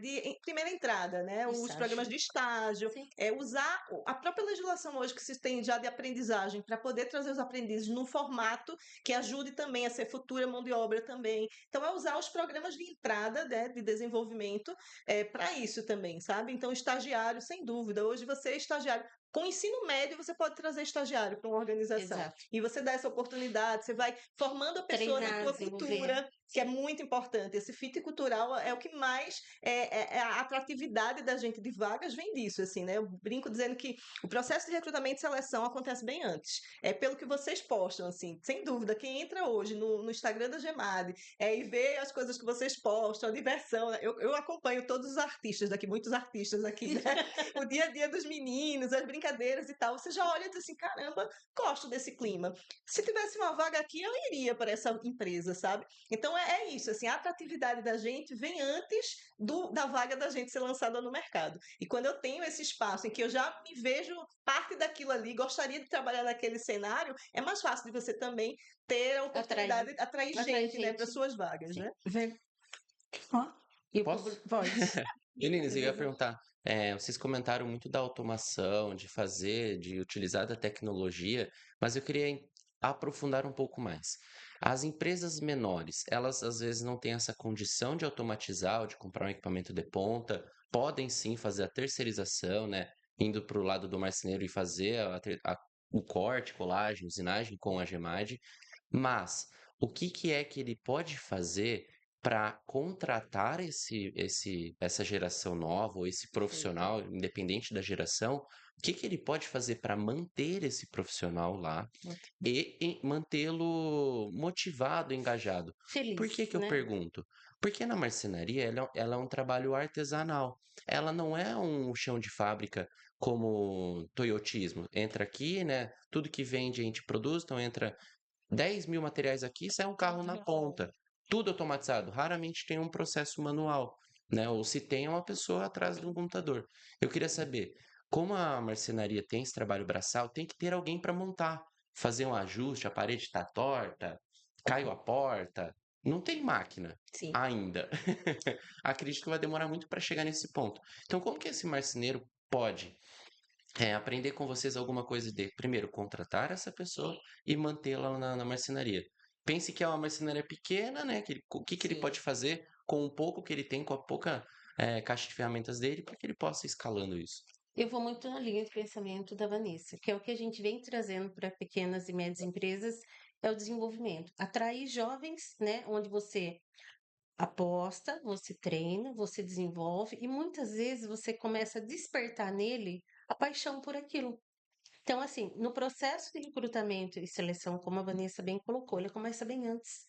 de primeira entrada, né? Os Estágio. programas de estágio, usar a própria legislação hoje que se tem já de aprendizagem para poder trazer os aprendizes num formato que ajude também a ser futura mão de obra também. Então, é usar os programas de entrada, né, de desenvolvimento para isso também, sabe? Então, estagiário, sem dúvida. Hoje você é estagiário. Com ensino médio, você pode trazer estagiário para uma organização. Exato. E você dá essa oportunidade, você vai formando a pessoa Treinar, na tua desenvolver. cultura, que é muito importante. Esse fit cultural é o que mais a atratividade da gente de vagas vem disso, assim, né? Eu brinco dizendo que o processo de recrutamento e seleção acontece bem antes. É pelo que vocês postam, assim, sem dúvida. Quem entra hoje no Instagram da Gemad e vê as coisas que vocês postam, a diversão, né? Eu acompanho todos os artistas daqui, muitos artistas aqui, né? O dia a dia dos meninos, as brincadeiras e tal. Você já olha e diz assim, caramba, gosto desse clima. Se tivesse uma vaga aqui, eu iria para essa empresa, sabe? Então, é isso, assim, a atratividade da gente vem antes da vaga da gente ser lançada no mercado. E quando eu tenho esse espaço em que eu já me vejo parte daquilo ali, gostaria de trabalhar naquele cenário, é mais fácil de você também ter a oportunidade de atrair gente, né, para suas vagas, né? Posso? Pode. Meninas, eu ia perguntar, vocês comentaram muito da automação, de fazer, de utilizar da tecnologia, mas eu queria aprofundar um pouco mais. As empresas menores, elas às vezes não têm essa condição de automatizar ou de comprar um equipamento de ponta, podem sim fazer a terceirização, né? Indo para o lado do marceneiro e fazer o corte, colagem, usinagem com a Gemad, mas o que é que ele pode fazer para contratar essa geração nova, ou esse profissional, independente da geração, o que ele pode fazer para manter esse profissional lá e mantê-lo motivado, engajado? Feliz, Por que eu né? pergunto? Porque na marcenaria ela é um trabalho artesanal. Ela não é um chão de fábrica como toyotismo. Entra aqui, né? Tudo que vende a gente produz, então entra 10.000 materiais aqui, sai um carro na ponta. Tudo automatizado. Raramente tem um processo manual, né? Ou se tem, é uma pessoa atrás de um computador. Eu queria saber, como a marcenaria tem esse trabalho braçal, tem que ter alguém para montar, fazer um ajuste, a parede está torta, caiu a porta. Não tem máquina Sim. ainda. Acredito que vai demorar muito para chegar nesse ponto. Então, como que esse marceneiro pode aprender com vocês alguma coisa de, primeiro, contratar essa pessoa e mantê-la na marcenaria? Pense que é uma marcenaria pequena, né? O que ele pode fazer com o pouco que ele tem, com a pouca caixa de ferramentas dele, para que ele possa ir escalando isso. Eu vou muito na linha de pensamento da Vanessa, que é o que a gente vem trazendo para pequenas e médias empresas, é o desenvolvimento. Atrair jovens, né? Onde você aposta, você treina, você desenvolve e muitas vezes você começa a despertar nele a paixão por aquilo. Então, assim, no processo de recrutamento e seleção, como a Vanessa bem colocou, ele começa bem antes.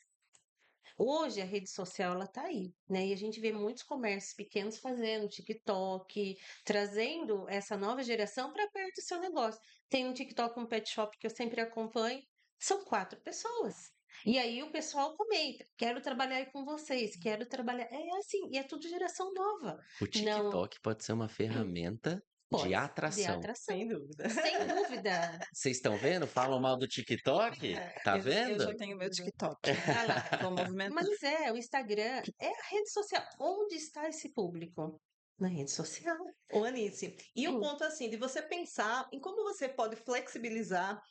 Hoje a rede social ela tá aí, né? E a gente vê muitos comércios pequenos fazendo TikTok, trazendo essa nova geração para perto do seu negócio. Tem um TikTok, um pet shop que eu sempre acompanho, são 4 pessoas. E aí o pessoal comenta, quero trabalhar aí com vocês, quero trabalhar. É assim, e é tudo geração nova. O Não TikTok pode ser uma ferramenta de pode, de atração. atração. Sem dúvida. Sem dúvida. Vocês estão vendo? Falam mal do TikTok? Tá Eu vendo? já tenho meu TikTok. Ah lá. Tô movimentando. Mas o Instagram é a rede social. Onde está esse público? Na rede social. Ô, Anice, e o Hum. ponto assim de você pensar em como você pode flexibilizar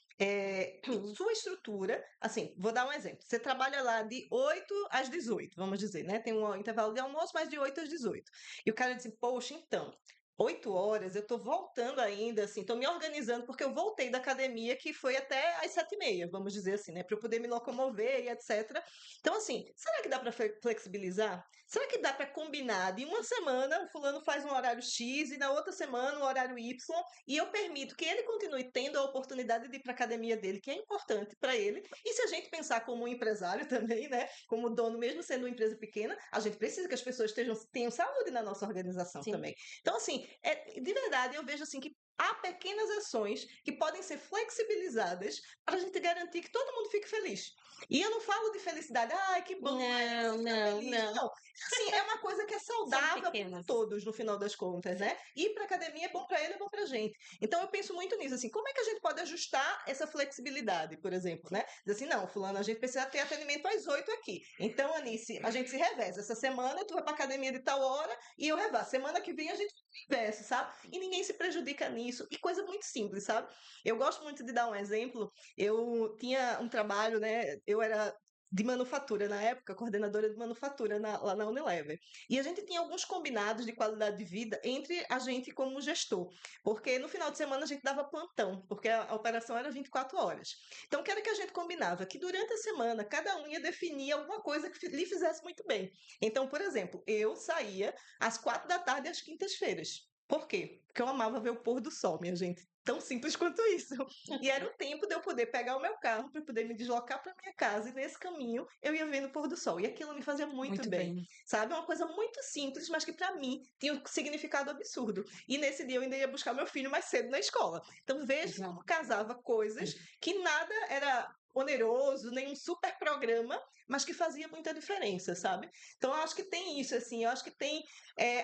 sua estrutura. Assim, vou dar um exemplo. Você trabalha lá de 8 às 18, vamos dizer, né? Tem um intervalo de almoço, mas de 8 às 18. E o cara diz, poxa, então, 8 horas, eu tô voltando ainda, assim, tô me organizando, porque eu voltei da academia, que foi até às 7h30, vamos dizer assim, né? Para eu poder me locomover e etc. Então, assim, será que dá para flexibilizar? Será que dá para combinar de uma semana o fulano faz um horário X e na outra semana um horário Y e eu permito que ele continue tendo a oportunidade de ir para a academia dele, que é importante para ele. E se a gente pensar como um empresário também, né, como dono, mesmo sendo uma empresa pequena, a gente precisa que as pessoas tenham saúde na nossa organização Sim. também. Então, assim, de verdade, eu vejo assim que há pequenas ações que podem ser flexibilizadas para a gente garantir que todo mundo fique feliz. E eu não falo de felicidade, ai, que bom, ai, Não, você fica não, feliz. não. Não, assim, é uma coisa que é São saudável para pequenas. todos, no final das contas, né? Ir para academia é bom para ele, é bom para a gente. Então, eu penso muito nisso, assim, como é que a gente pode ajustar essa flexibilidade, por exemplo, né? Diz assim, não, fulano, a gente precisa ter atendimento às 8 aqui. Então, Anice, a gente se reveza. Essa semana tu vai para academia de tal hora e eu revezo. Semana que vem a gente inversa, sabe? E ninguém se prejudica nisso. E coisa muito simples, sabe? Eu gosto muito de dar um exemplo. Eu tinha um trabalho, né? Eu era de manufatura na época, coordenadora de manufatura lá na Unilever. E a gente tinha alguns combinados de qualidade de vida entre a gente como gestor, porque no final de semana a gente dava plantão, porque a operação era 24 horas. Então, o que era que a gente combinava? Que durante a semana cada um ia definir alguma coisa que lhe fizesse muito bem. Então, por exemplo, eu saía às 4 da tarde às quintas-feiras. Por quê? Porque eu amava ver o pôr do sol, minha gente. Tão simples quanto isso. E era o tempo de eu poder pegar o meu carro para poder me deslocar para minha casa e nesse caminho eu ia vendo o pôr do sol. E aquilo me fazia muito bem, sabe? Uma coisa muito simples, mas que para mim tinha um significado absurdo. E nesse dia eu ainda ia buscar meu filho mais cedo na escola. Então veja Exato. como casava coisas que nada era oneroso, nenhum super programa, mas que fazia muita diferença, sabe? Então eu acho que tem isso, assim, eu acho que tem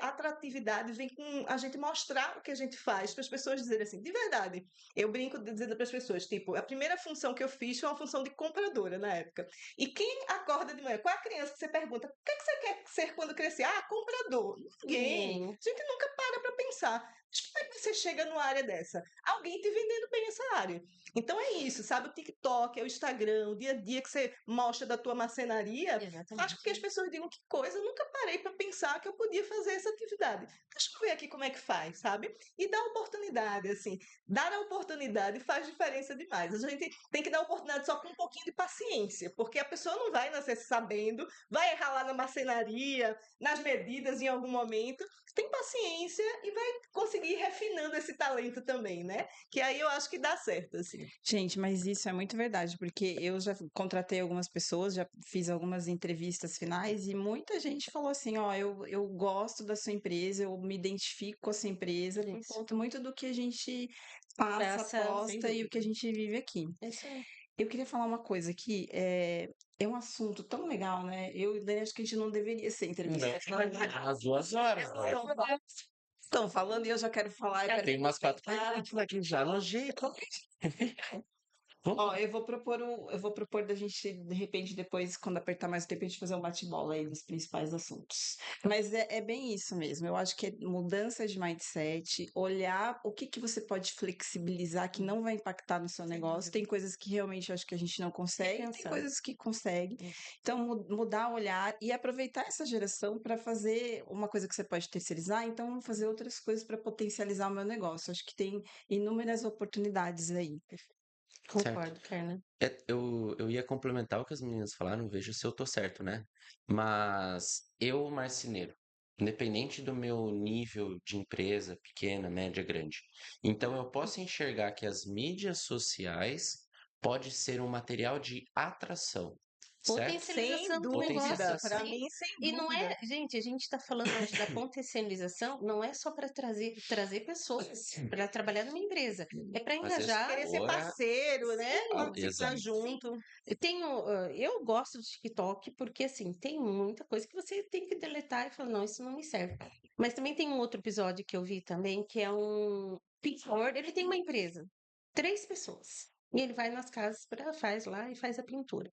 atratividade, vem com a gente mostrar o que a gente faz, para as pessoas dizerem assim, de verdade. Eu brinco dizendo para as pessoas, tipo, a primeira função que eu fiz foi uma função de compradora na época. E quem acorda de manhã? Qual é a criança que você pergunta? O que é que você quer ser quando crescer? Ah, comprador. Ninguém. A gente nunca para pensar. Mas como é que você chega numa área dessa? Alguém te vendendo bem essa área. Então é isso, sabe? O TikTok, é o Instagram, o dia a dia que você mostra da tua marcenaria, faz com que as pessoas digam que coisa, eu nunca parei para pensar que eu podia fazer essa atividade. Deixa eu ver aqui como é que faz, sabe? E dar oportunidade, assim. Dar a oportunidade faz diferença demais. A gente tem que dar oportunidade só com um pouquinho de paciência, porque a pessoa não vai nascer sabendo, vai errar lá na marcenaria, nas medidas em algum momento. Tem paciência e vai conseguir ir refinando esse talento também, né? Que aí eu acho que dá certo, assim. Gente, mas isso é muito verdade, porque eu já contratei algumas pessoas, já fiz algumas entrevistas finais e muita gente falou assim, ó, eu gosto da sua empresa, eu me identifico com a sua empresa por Isso. conta muito do que a gente passa, Passa, sem aposta e o que a dúvida. gente vive aqui. É isso aí. Eu queria falar uma coisa aqui, é um assunto tão legal, né? Eu e o Dani, acho que a gente não deveria ser entrevistado. Às 2 horas. Estão falando e eu já quero falar. Eu quero Tem umas 4 comentar. perguntas aqui já no jeito. Ó, eu vou propor da gente, de repente, depois, quando apertar mais o tempo, a gente fazer um bate-bola aí dos principais assuntos. Mas é bem isso mesmo. Eu acho que é mudança de mindset, olhar o que que você pode flexibilizar que não vai impactar no seu negócio. Tem coisas que realmente eu acho que a gente não consegue, tem Repensar. coisas que consegue. Então, mudar o olhar e aproveitar essa geração para fazer uma coisa que você pode terceirizar, então fazer outras coisas para potencializar o meu negócio. Acho que tem inúmeras oportunidades aí. Concordo, Karna. Eu ia complementar o que as meninas falaram, veja se eu tô certo, né? Mas eu, marceneiro, independente do meu nível de empresa, pequena, média, grande. Então, eu posso enxergar que as mídias sociais pode ser um material de atração, certo? Sem Potencialização do dúvida, negócio, para sim. mim, sem E não dúvida. é, gente, a gente está falando hoje da potencialização, não é só para trazer pessoas para trabalhar numa empresa, é para Uma engajar. Querer ser gestora, parceiro, né? Sim, Participar exato. junto. eu gosto do TikTok porque, assim, tem muita coisa que você tem que deletar e falar, não, isso não me serve. Mas também tem um outro episódio que eu vi também, que é um pintor, ele tem uma empresa, 3 pessoas. E ele vai nas casas, faz lá e faz a pintura.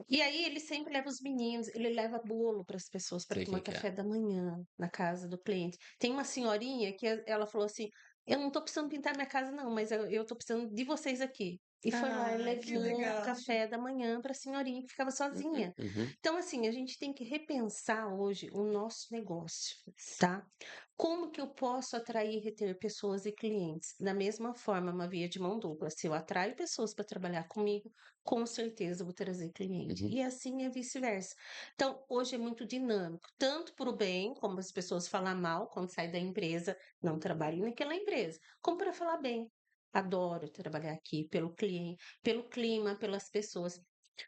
E aí ele sempre leva os meninos, ele leva bolo para as pessoas para Sei tomar quem que é. café da manhã na casa do cliente. Tem uma senhorinha que ela falou assim: "Eu não tô precisando pintar minha casa não, mas eu tô precisando de vocês aqui". E foi lá e Ah, que levou legal. café da manhã para a senhorinha que ficava sozinha. Uhum. Então assim, a gente tem que repensar hoje o nosso negócio, tá? Como que eu posso atrair e reter pessoas e clientes? Da mesma forma, uma via de mão dupla. Se eu atraio pessoas para trabalhar comigo, com certeza eu vou trazer cliente. Uhum. E assim é vice-versa. Então, hoje é muito dinâmico, tanto para o bem, como as pessoas falam mal quando sai da empresa, não trabalhem naquela empresa, como para falar bem. Adoro trabalhar aqui pelo cliente, pelo clima, pelas pessoas.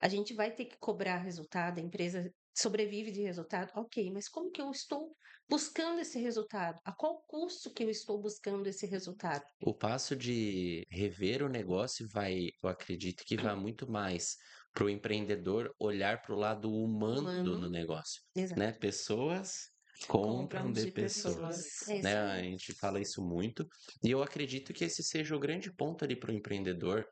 A gente vai ter que cobrar resultado, a empresa sobrevive de resultado, ok, mas como que eu estou buscando esse resultado? A qual custo que eu estou buscando esse resultado? O passo de rever o negócio vai, eu acredito que vai muito mais para o empreendedor olhar para o lado humano no Humano, negócio, né? exato. Pessoas compram Compram de de pessoas, Pessoas. É pessoas. isso né? A aí. gente fala isso muito e eu acredito que esse seja o grande ponto ali para o empreendedor,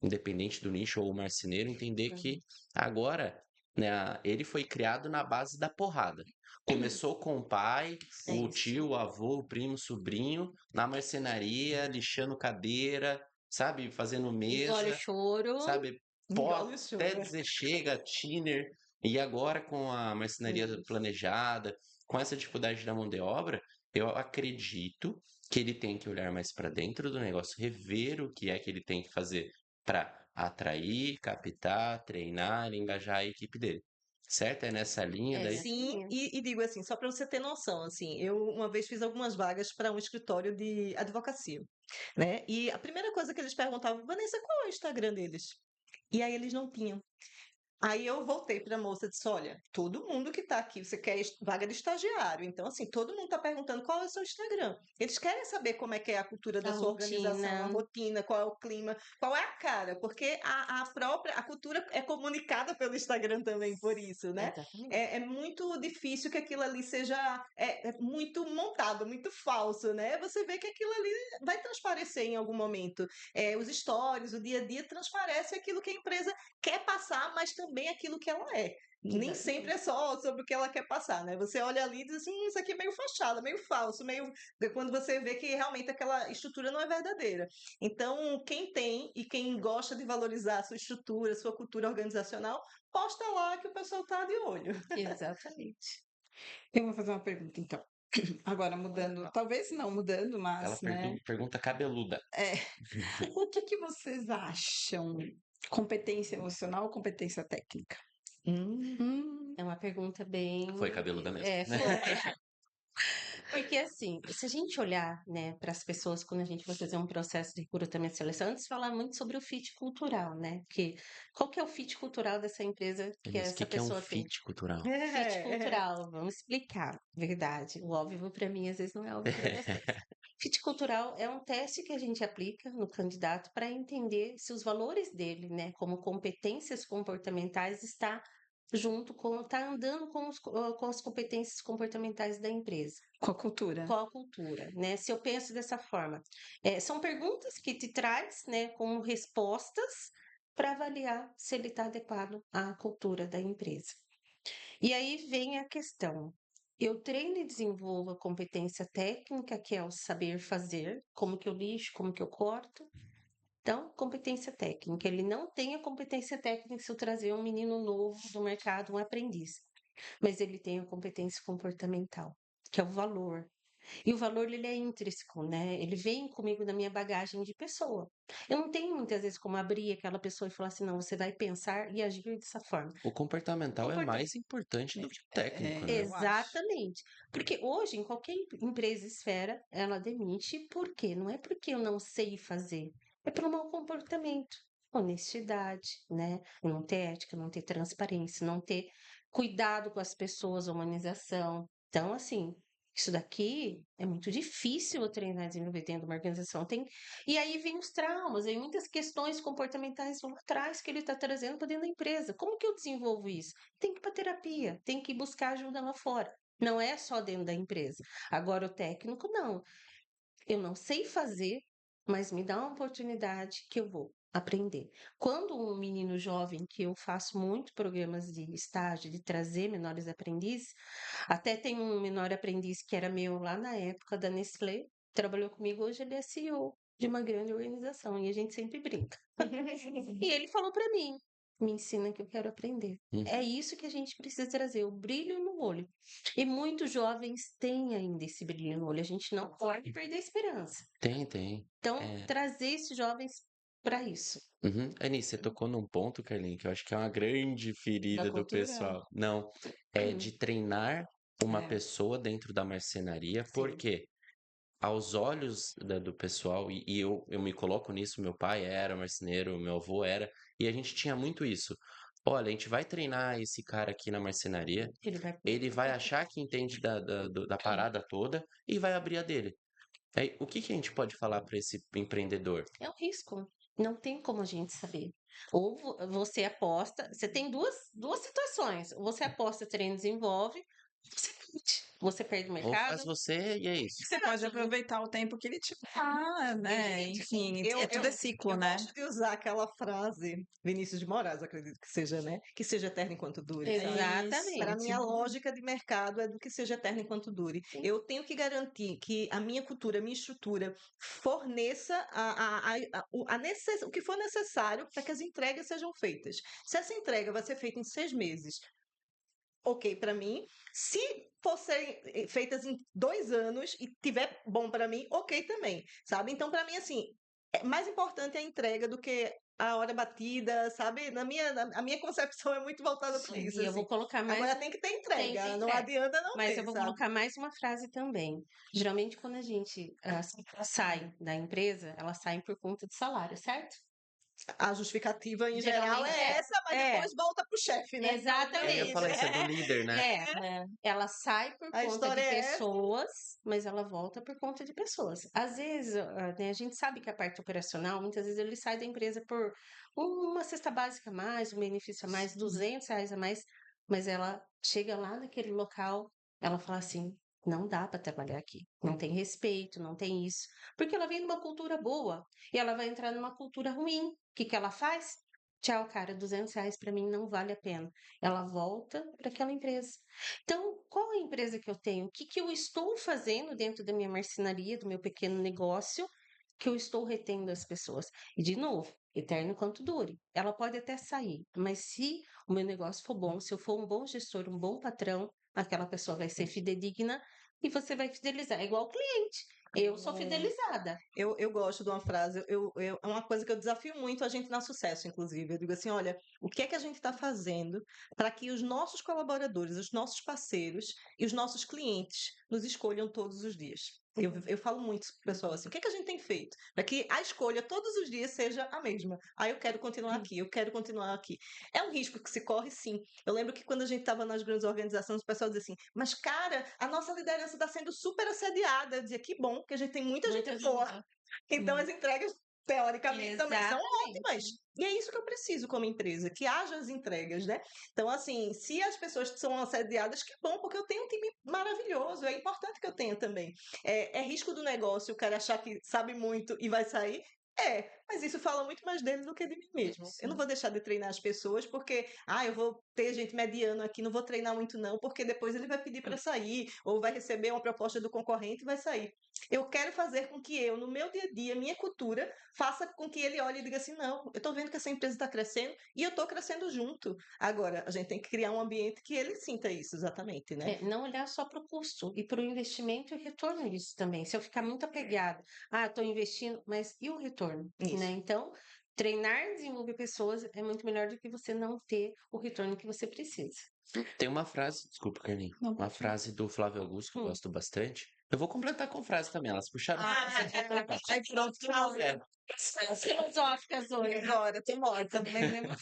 independente do nicho ou o marceneiro, entender que agora, né, ele foi criado na base da porrada. Começou com o pai, É o isso. tio, o avô, o primo, o sobrinho, na marcenaria, lixando cadeira, sabe? Fazendo Engole o mesa, choro. sabe? Pó, Engole o até choro. dizer chega, thinner. E agora com a marcenaria Isso. planejada, com essa dificuldade da mão de obra, eu acredito que ele tem que olhar mais para dentro do negócio, rever o que é que ele tem que fazer para atrair, captar, treinar, engajar a equipe dele. Certo? É nessa linha É daí? nessa Sim, linha. e digo assim, só para você ter noção, assim, eu uma vez fiz algumas vagas para um escritório de advocacia, né? E a primeira coisa que eles perguntavam, Vanessa, qual é o Instagram deles? E aí eles não tinham. Aí eu voltei para a moça e disse: Olha, todo mundo que está aqui, você quer vaga de estagiário. Então, assim, todo mundo está perguntando qual é o seu Instagram. Eles querem saber como é que é a cultura A da sua organização, a rotina. rotina, qual é o clima, qual é a cara, porque a cultura é comunicada pelo Instagram também, por isso, né? Exatamente. É muito difícil que aquilo ali seja é muito montado, muito falso, né? Você vê que aquilo ali vai transparecer em algum momento. Os stories, o dia a dia transparece aquilo que a empresa quer passar, mas também aquilo que ela é. Nem sempre Exatamente. é só sobre o que ela quer passar, né? Você olha ali e diz assim, isso aqui é meio fachada, meio falso, meio. Quando você vê que realmente aquela estrutura não é verdadeira. Então, quem tem e quem gosta de valorizar a sua estrutura, a sua cultura organizacional, posta lá que o pessoal tá de olho. Exatamente. Eu vou fazer uma pergunta, então. Agora mudando, talvez não mudando, Ela mas, né? pergunta cabeluda. É, o que que vocês acham? Competência emocional ou competência técnica? Hum, É uma pergunta bem. Foi cabeluda mesmo. É, foi. Porque assim, se a gente olhar, né, para as pessoas quando a gente vai fazer um processo de recrutamento e seleção, antes de falar muito sobre o fit cultural, né? Que qual que é o fit cultural dessa empresa que Mas o essa que que é um pessoa tem? fit cultural? Fit é. cultural, vamos explicar, verdade. O óbvio para mim às vezes não é óbvio para vocês. Fit cultural é um teste que a gente aplica no candidato para entender se os valores dele, né, como competências comportamentais, está junto com, está andando com as competências comportamentais da empresa. Com a cultura. Qual a cultura, né? Se eu penso dessa forma, são perguntas que te traz, né, como respostas para avaliar se ele está adequado à cultura da empresa. E aí vem a questão. Eu treino e desenvolvo a competência técnica, que é o saber fazer, como que eu lixo, como que eu corto. Então, competência técnica. Ele não tem a competência técnica se eu trazer um menino novo do mercado, um aprendiz. Mas ele tem a competência comportamental, que é o valor. E o valor, ele é intrínseco, né? Ele vem comigo na minha bagagem de pessoa. Eu não tenho muitas vezes como abrir aquela pessoa e falar assim, não, você vai pensar e agir dessa forma. O comportamental é Comporta- mais importante do que o técnico, É, né? eu acho. Exatamente. Porque hoje, em qualquer empresa esfera, ela demite por quê? Não é porque eu não sei fazer, é pelo mau comportamento. Honestidade, né? Não ter ética, não ter transparência, não ter cuidado com as pessoas, humanização. Então, assim, isso daqui é muito difícil eu treinar e desenvolver dentro de uma organização. E aí vem os traumas, vem muitas questões comportamentais lá atrás que ele está trazendo para dentro da empresa. Como que eu desenvolvo isso? Tem que ir para terapia, tem que buscar ajuda lá fora. Não é só dentro da empresa. Agora, o técnico, não. Eu não sei fazer, mas me dá uma oportunidade que eu vou aprender. Quando um menino jovem, que eu faço muito programas de estágio, de trazer menores aprendizes, até tem um menor aprendiz que era meu lá na época da Nestlé, trabalhou comigo, hoje ele é CEO de uma grande organização e a gente sempre brinca. E ele falou para mim: me ensina que eu quero aprender. É isso que a gente precisa trazer, o brilho no olho. E muitos jovens têm ainda esse brilho no olho, a gente não pode perder a esperança. Tem. Então, É. trazer esses jovens para isso. Uhum. Anis, você tocou num ponto, Carlinhos, que eu acho que é uma grande ferida do cultura. pessoal. Não, é de treinar uma É. pessoa dentro da marcenaria, Sim. porque aos olhos do pessoal, e eu me coloco nisso, meu pai era marceneiro, meu avô era, e a gente tinha muito isso. Olha, a gente vai treinar esse cara aqui na marcenaria, ele vai achar que entende da parada toda e vai abrir a dele. Aí, o que que a gente pode falar para esse empreendedor? É um risco. Não tem como a gente saber. Ou você aposta, você tem duas situações. Ou você aposta, treina, desenvolve, você perde o Ou faz mercado. você e é isso. Você pode aproveitar o tempo que ele te dá, né? Gente, Enfim, eu, tudo é eu, ciclo, eu né? gosto de usar aquela frase, Vinícius de Moraes, acredito que seja, né? Que seja eterno enquanto dure, sabe? Para Exatamente. mim, a lógica de mercado é do que seja eterno enquanto dure. Sim. Eu tenho que garantir que a minha cultura, a minha estrutura forneça o que for necessário para que as entregas sejam feitas. Se essa entrega vai ser feita em 6 meses, ok para mim. Se fossem feitas em 2 anos e tiver bom para mim, ok também, sabe? Então, para mim, assim, é mais importante a entrega do que a hora batida, sabe? A minha concepção é muito voltada para Sim, isso, e eu assim. vou colocar mais Agora tem que ter tem entrega, não entrega. adianta não Mas eu ter, vou sabe? colocar mais uma frase também. Geralmente, quando a gente sai da empresa, elas saem por conta de salário, certo? A justificativa em geral Geralmente é essa, mas é. depois volta pro chefe, né? Eu ia Exatamente. falar isso é do líder, né? Ela sai por A conta de história é essa. pessoas, mas ela volta por conta de pessoas. Às vezes, né, a gente sabe que a parte operacional, muitas vezes ele sai da empresa por uma cesta básica a mais, um benefício a mais, R$ 200 a mais, mas ela chega lá naquele local, ela fala assim, não dá para trabalhar aqui, não tem respeito, não tem isso, porque ela vem de uma cultura boa e ela vai entrar numa cultura ruim. O que que ela faz? Tchau, cara, R$ 200 para mim não vale a pena. Ela volta para aquela empresa. Então, qual a empresa que eu tenho? O que que eu estou fazendo dentro da minha marcenaria, do meu pequeno negócio, que eu estou retendo as pessoas? E, de novo, eterno quanto dure. Ela pode até sair, mas se o meu negócio for bom, se eu for um bom gestor, um bom patrão, aquela pessoa vai ser fidedigna e você vai fidelizar. É igual o cliente. Eu sou fidelizada. Eu gosto de uma frase, é uma coisa que eu desafio muito a gente na Sucesso, inclusive. Eu digo assim: olha, o que é que a gente está fazendo para que os nossos colaboradores, os nossos parceiros e os nossos clientes nos escolham todos os dias? Eu falo muito para o pessoal assim: o que é que a gente tem feito para que a escolha todos os dias seja a mesma? Ah, eu quero continuar aqui, eu quero continuar aqui. É um risco que se corre, sim. Eu lembro que quando a gente estava nas grandes organizações, o pessoal dizia assim: mas cara, a nossa liderança está sendo super assediada. Eu dizia: que bom, que a gente tem muita gente boa. Então as entregas, teoricamente, também são ótimas. E é isso que eu preciso como empresa, que haja as entregas, né? Então, assim, se as pessoas são assediadas, que bom, porque eu tenho um time maravilhoso. É importante que eu tenha também. É risco do negócio o cara achar que sabe muito e vai sair? É, Mas isso fala muito mais dele do que de mim mesmo. Eu não Sim. vou deixar de treinar as pessoas porque, eu vou ter gente mediano aqui, não vou treinar muito não, porque depois ele vai pedir para sair, ou vai receber uma proposta do concorrente e vai sair. Eu quero fazer com que eu, no meu dia a dia, minha cultura, faça com que ele olhe e diga assim, não, eu estou vendo que essa empresa está crescendo e eu estou crescendo junto. Agora, a gente tem que criar um ambiente que ele sinta isso, exatamente, né? Não olhar só para o custo e para o investimento e retorno disso também. Se eu ficar muito apegada, estou investindo, mas e o retorno, né? Isso. Então, treinar e desenvolver pessoas é muito melhor do que você não ter o retorno que você precisa. Tem uma frase, desculpa, Carlinhos, Não, uma pode falar. frase do Flávio Augusto que eu Hum. gosto bastante. Eu vou completar com frase também, elas puxaram. Aí pronto, final. É, Filosóficas hoje. Agora, tô morta, não lembro nem mais.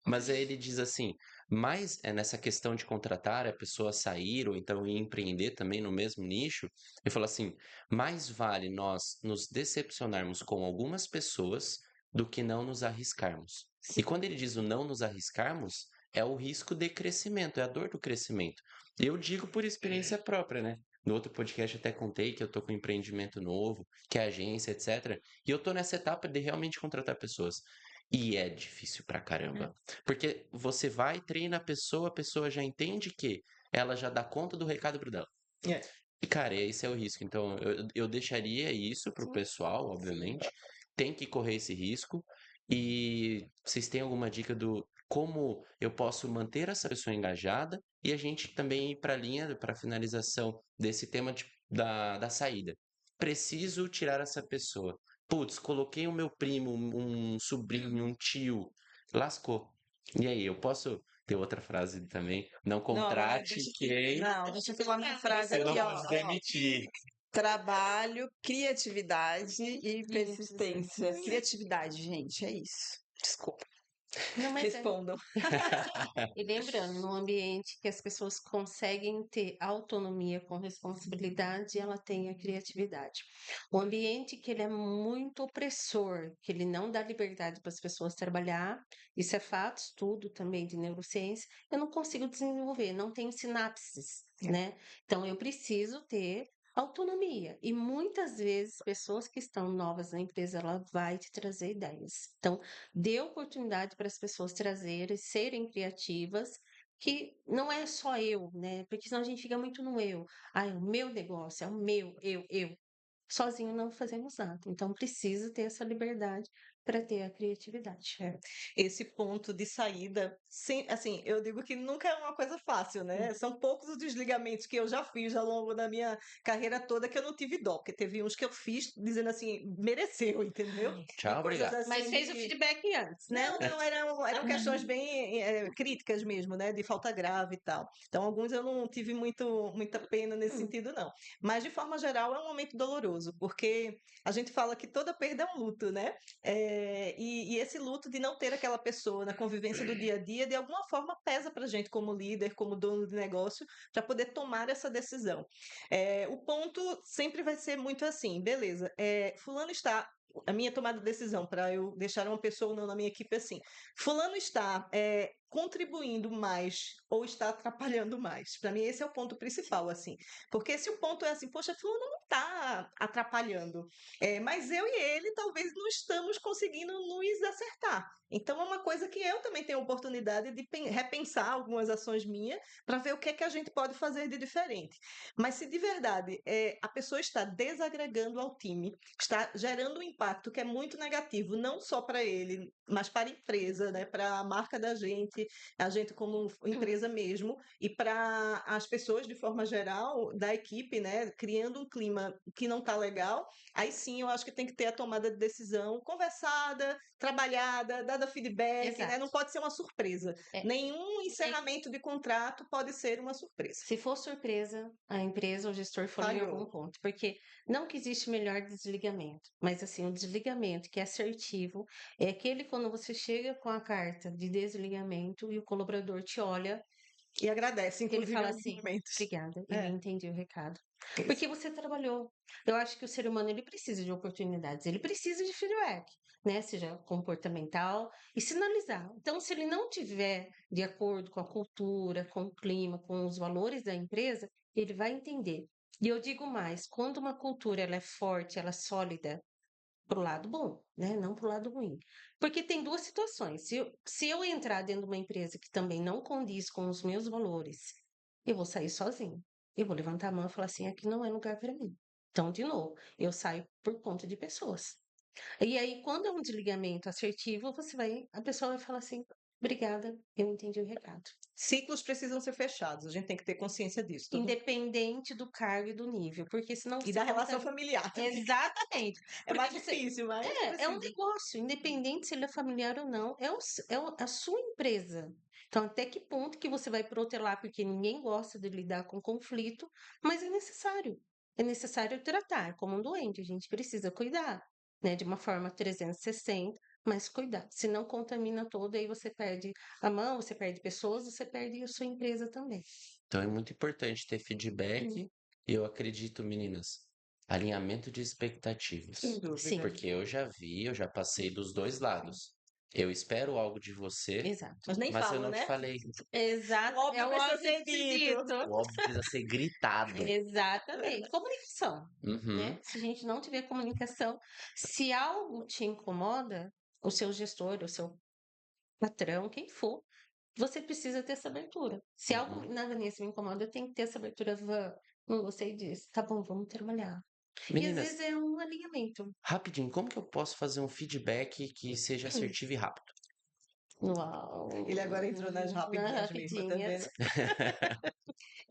mas aí ele diz assim, mas é nessa questão de contratar a pessoa a sair ou então ir empreender também no mesmo nicho, ele fala assim, mais vale nós nos decepcionarmos com algumas pessoas do que não nos arriscarmos. E quando ele diz o não nos arriscarmos, é o risco de crescimento, é a dor do crescimento. Eu digo por experiência própria, né? No outro podcast até contei que eu tô com um empreendimento novo, que é agência, etc. E eu tô nessa etapa de realmente contratar pessoas. E é difícil pra caramba. Porque você vai, treina a pessoa já entende que ela já dá conta do recado pro dela. É. E, cara, esse é o risco. Então, eu deixaria isso pro Sim. pessoal, obviamente. Tem que correr esse risco. E vocês têm alguma dica do como eu posso manter essa pessoa engajada e a gente também ir para a linha, para a finalização desse tema da saída. Preciso tirar essa pessoa. Putz, coloquei o meu primo, um sobrinho, um tio. Lascou. E aí, eu posso ter outra frase também? Não contrate quem Não, deixa eu falar minha frase você não aqui, ó. pode demitir. Trabalho, criatividade e Isso, persistência. Criatividade, gente, é isso. Desculpa. Não, mas Respondam. E lembrando, num ambiente que as pessoas conseguem ter autonomia com responsabilidade, ela tem a criatividade. O ambiente que ele é muito opressor, que ele não dá liberdade para as pessoas trabalhar, isso é fato, estudo também de neurociência, eu não consigo desenvolver, não tenho sinapses, né? Então eu preciso ter autonomia. E muitas vezes pessoas que estão novas na empresa, ela vai te trazer ideias. Então, dê oportunidade para as pessoas trazerem, serem criativas, que não é só eu, né? Porque senão a gente fica muito no eu. É o meu negócio, é o meu, eu. Sozinho não fazemos nada. Então precisa ter essa liberdade para ter a criatividade. Esse ponto de saída, assim, eu digo que nunca é uma coisa fácil, né? São poucos os desligamentos que eu já fiz ao longo da minha carreira toda que eu não tive dó, porque teve uns que eu fiz dizendo assim, mereceu, entendeu? Tchau, E coisas obrigado. Mas assim fez o feedback antes, né? não, eram questões bem críticas mesmo, né? De falta grave e tal. Então, alguns eu não tive muita pena nesse sentido, não. Mas, de forma geral, é um momento doloroso, porque a gente fala que toda perda é um luto, né? E esse luto de não ter aquela pessoa na convivência do dia a dia, de alguma forma pesa pra gente como líder, como dono de negócio, para poder tomar essa decisão. O ponto sempre vai ser muito assim, beleza, fulano está a minha tomada de decisão para eu deixar uma pessoa ou não na minha equipe assim. Fulano está contribuindo mais ou está atrapalhando mais. Para mim, esse é o ponto principal, assim. Porque se o ponto é assim, poxa, fulano não está atrapalhando, mas eu e ele talvez não estamos conseguindo nos acertar. Então, é uma coisa que eu também tenho a oportunidade de repensar algumas ações minhas para ver o que é que a gente pode fazer de diferente. Mas se de verdade a pessoa está desagregando ao time, está gerando um impacto que é muito negativo, não só para ele, mas para a empresa, né? Para a marca da gente, a gente como empresa mesmo, e para as pessoas de forma geral da equipe, né? Criando um clima que não está legal, aí sim eu acho que tem que ter a tomada de decisão conversada, trabalhada, dada feedback, né? Exato. Não pode ser uma surpresa. É. Nenhum encerramento de contrato pode ser uma surpresa. Se for surpresa, a empresa, o gestor falou em Falhou. algum ponto, porque não que existe melhor desligamento, mas assim, o desligamento que é assertivo é aquele quando você chega com a carta de desligamento e o colaborador te olha, E agradece, ele inclusive, em fala alguns assim, momentos. obrigada, ele É. entendeu o recado. Isso. Porque você trabalhou. Eu acho que o ser humano, ele precisa de oportunidades, ele precisa de feedback, né? Seja comportamental e sinalizar. Então, se ele não tiver de acordo com a cultura, com o clima, com os valores da empresa, ele vai entender. E eu digo mais, quando uma cultura ela é forte, ela é sólida, pro lado bom, né? Não pro lado ruim. Porque tem duas situações. Se eu entrar dentro de uma empresa que também não condiz com os meus valores, eu vou sair sozinho. Eu vou levantar a mão e falar assim, aqui não é lugar para mim. Então, de novo, eu saio por conta de pessoas. E aí, quando é um desligamento assertivo, a pessoa vai falar assim, obrigada, eu entendi o recado. Ciclos precisam ser fechados, a gente tem que ter consciência disso. Independente do cargo e do nível, porque senão E você da relação conta- familiar também. Exatamente. É mais Porque você- difícil, mas É um precisa. negócio, independente se ele é familiar ou não, a sua empresa. Então, até que ponto que você vai protelar, porque ninguém gosta de lidar com conflito, mas é necessário. É necessário tratar como um doente, a gente precisa cuidar, né? De uma forma 360, mas cuidar. Se não contamina todo, aí você perde a mão, você perde pessoas, você perde a sua empresa também. Então é muito importante ter feedback e eu acredito, meninas, alinhamento de expectativas. Sem dúvida. Sim. Porque eu já passei dos dois lados. Eu espero algo de você, Exato. Mas nem mas eu falam, não né? te falei. Exato. O óbvio É o precisa óbvio ser dito. O óbvio precisa ser gritado. Exatamente. Comunicação, Uhum. né? Se a gente não tiver comunicação, se algo te incomoda, o seu gestor, o seu patrão, quem for, você precisa ter essa abertura. Se algo na Vanessa me incomoda, eu tenho que ter essa abertura. Não gostei disso. Tá bom, vamos trabalhar. E às Meninas, vezes é um alinhamento. rapidinho, como que eu posso fazer um feedback que seja assertivo e rápido? Uau! Ele agora entrou nas rapidinhas mesmo, tá rapidinhas. vendo?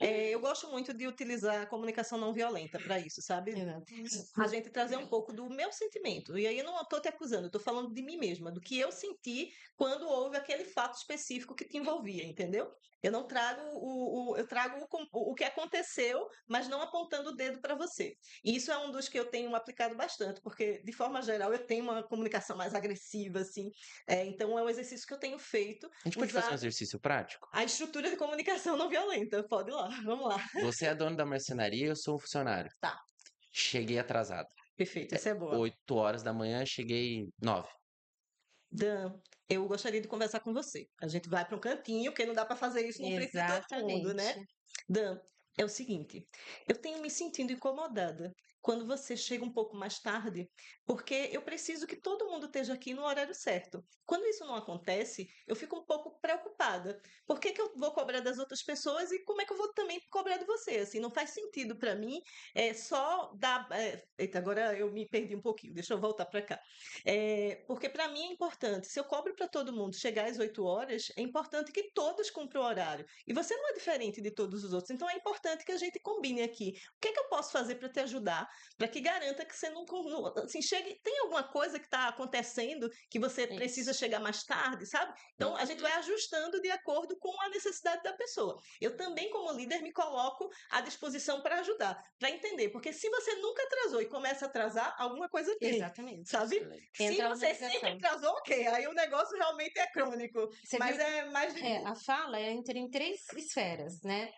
Eu gosto muito de utilizar a comunicação não violenta para isso, sabe? A gente trazer um pouco do meu sentimento. E aí eu não estou te acusando, eu estou falando de mim mesma, do que eu senti quando houve aquele fato específico que te envolvia, entendeu? Eu não trago eu trago o que aconteceu, mas não apontando o dedo para você. E isso é um dos que eu tenho aplicado bastante, porque de forma geral eu tenho uma comunicação mais agressiva, assim. Então é um exercício que eu tenho feito, A gente pode fazer um usar exercício prático? a estrutura de comunicação não violenta. Pode ir lá, vamos lá. Você é dono da marcenaria, eu sou um funcionário. Tá. Cheguei atrasado. Perfeito, essa é boa. 8 horas da manhã, cheguei 9. Dan, eu gostaria de conversar com você. A gente vai para um cantinho, porque não dá para fazer isso no frente de todo mundo, né? Exatamente. Dan, é o seguinte, eu tenho me sentindo incomodada quando você chega um pouco mais tarde, porque eu preciso que todo mundo esteja aqui no horário certo. Quando isso não acontece, eu fico um pouco preocupada. Por que que eu vou cobrar das outras pessoas e como é que eu vou também cobrar de você? Assim, não faz sentido para mim só dar. Eita, agora eu me perdi um pouquinho, deixa eu voltar para cá. Porque para mim é importante, se eu cobro para todo mundo chegar às 8 horas, é importante que todos cumpram o horário. E você não é diferente de todos os outros, então é importante que a gente combine aqui. O que é que eu posso fazer para te ajudar, para que garanta que você não assim, chegue. Tem alguma coisa que está acontecendo que você precisa chegar mais tarde, sabe? Então a gente vai ajustando de acordo com a necessidade da pessoa. Eu também, como líder, me coloco à disposição para ajudar, para entender, porque se você nunca atrasou e começa a atrasar, alguma coisa tem. Exatamente. Sabe? Excelente. Se Entra a você sempre organização. atrasou, ok. Aí o negócio realmente é crônico. Você Mas viu é mais. a fala entra em 3 esferas, né?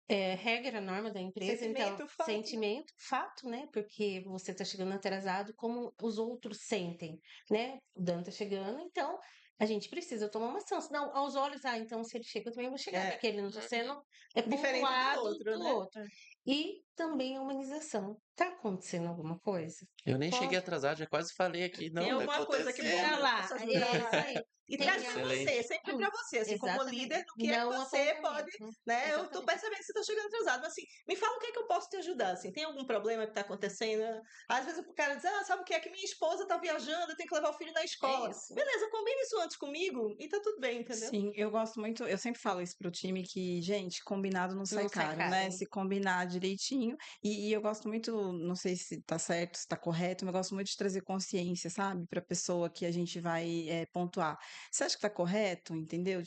Regra, norma da empresa, então, Sentimento, fato. sentimento, fato, né? Porque você tá chegando atrasado, como os outros sentem, né? O Dan tá chegando, então a gente precisa tomar uma ação. Senão, aos olhos, então se ele chega, eu também vou chegar, É. porque ele não tá sendo Diferente do pontuado outro, do né? outro. E também a humanização. Tá acontecendo alguma coisa? Eu nem cheguei Posso- atrasado, já quase falei aqui. Tem Não, tá alguma coisa que Tá eu acontecendo. lá, posso é ajudar. isso aí. E Tem traz pra Excelente. você, sempre pra você, assim, como Exatamente. líder, do que é que Não você pode, apontamento. né? Eu tô Exatamente. percebendo que você tá chegando atrasado, mas assim, me fala o que é que eu posso te ajudar, assim, tem algum problema que tá acontecendo? Às vezes o cara diz, sabe o que é que minha esposa tá viajando, eu tenho que levar o filho na escola. isso. Beleza, combina isso antes comigo e tá tudo bem, entendeu? Sim, eu gosto muito, eu sempre falo isso pro time que, gente, combinado não sai Não sai caro, né? caro. Se combinar direitinho. E eu gosto muito, não sei se tá certo, se tá correto, mas eu gosto muito de trazer consciência, sabe? Pra pessoa que a gente vai pontuar. Você acha que tá correto, entendeu?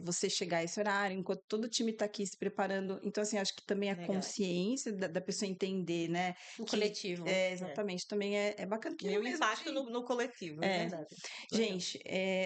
Você chegar a esse horário, enquanto todo o time tá aqui se preparando. Então, assim, acho que também a Legal. consciência da pessoa entender, né? No Que, coletivo. exatamente, também é bacana. Que Meu no mesmo impacto dia. no coletivo, é É. verdade. Legal. Gente,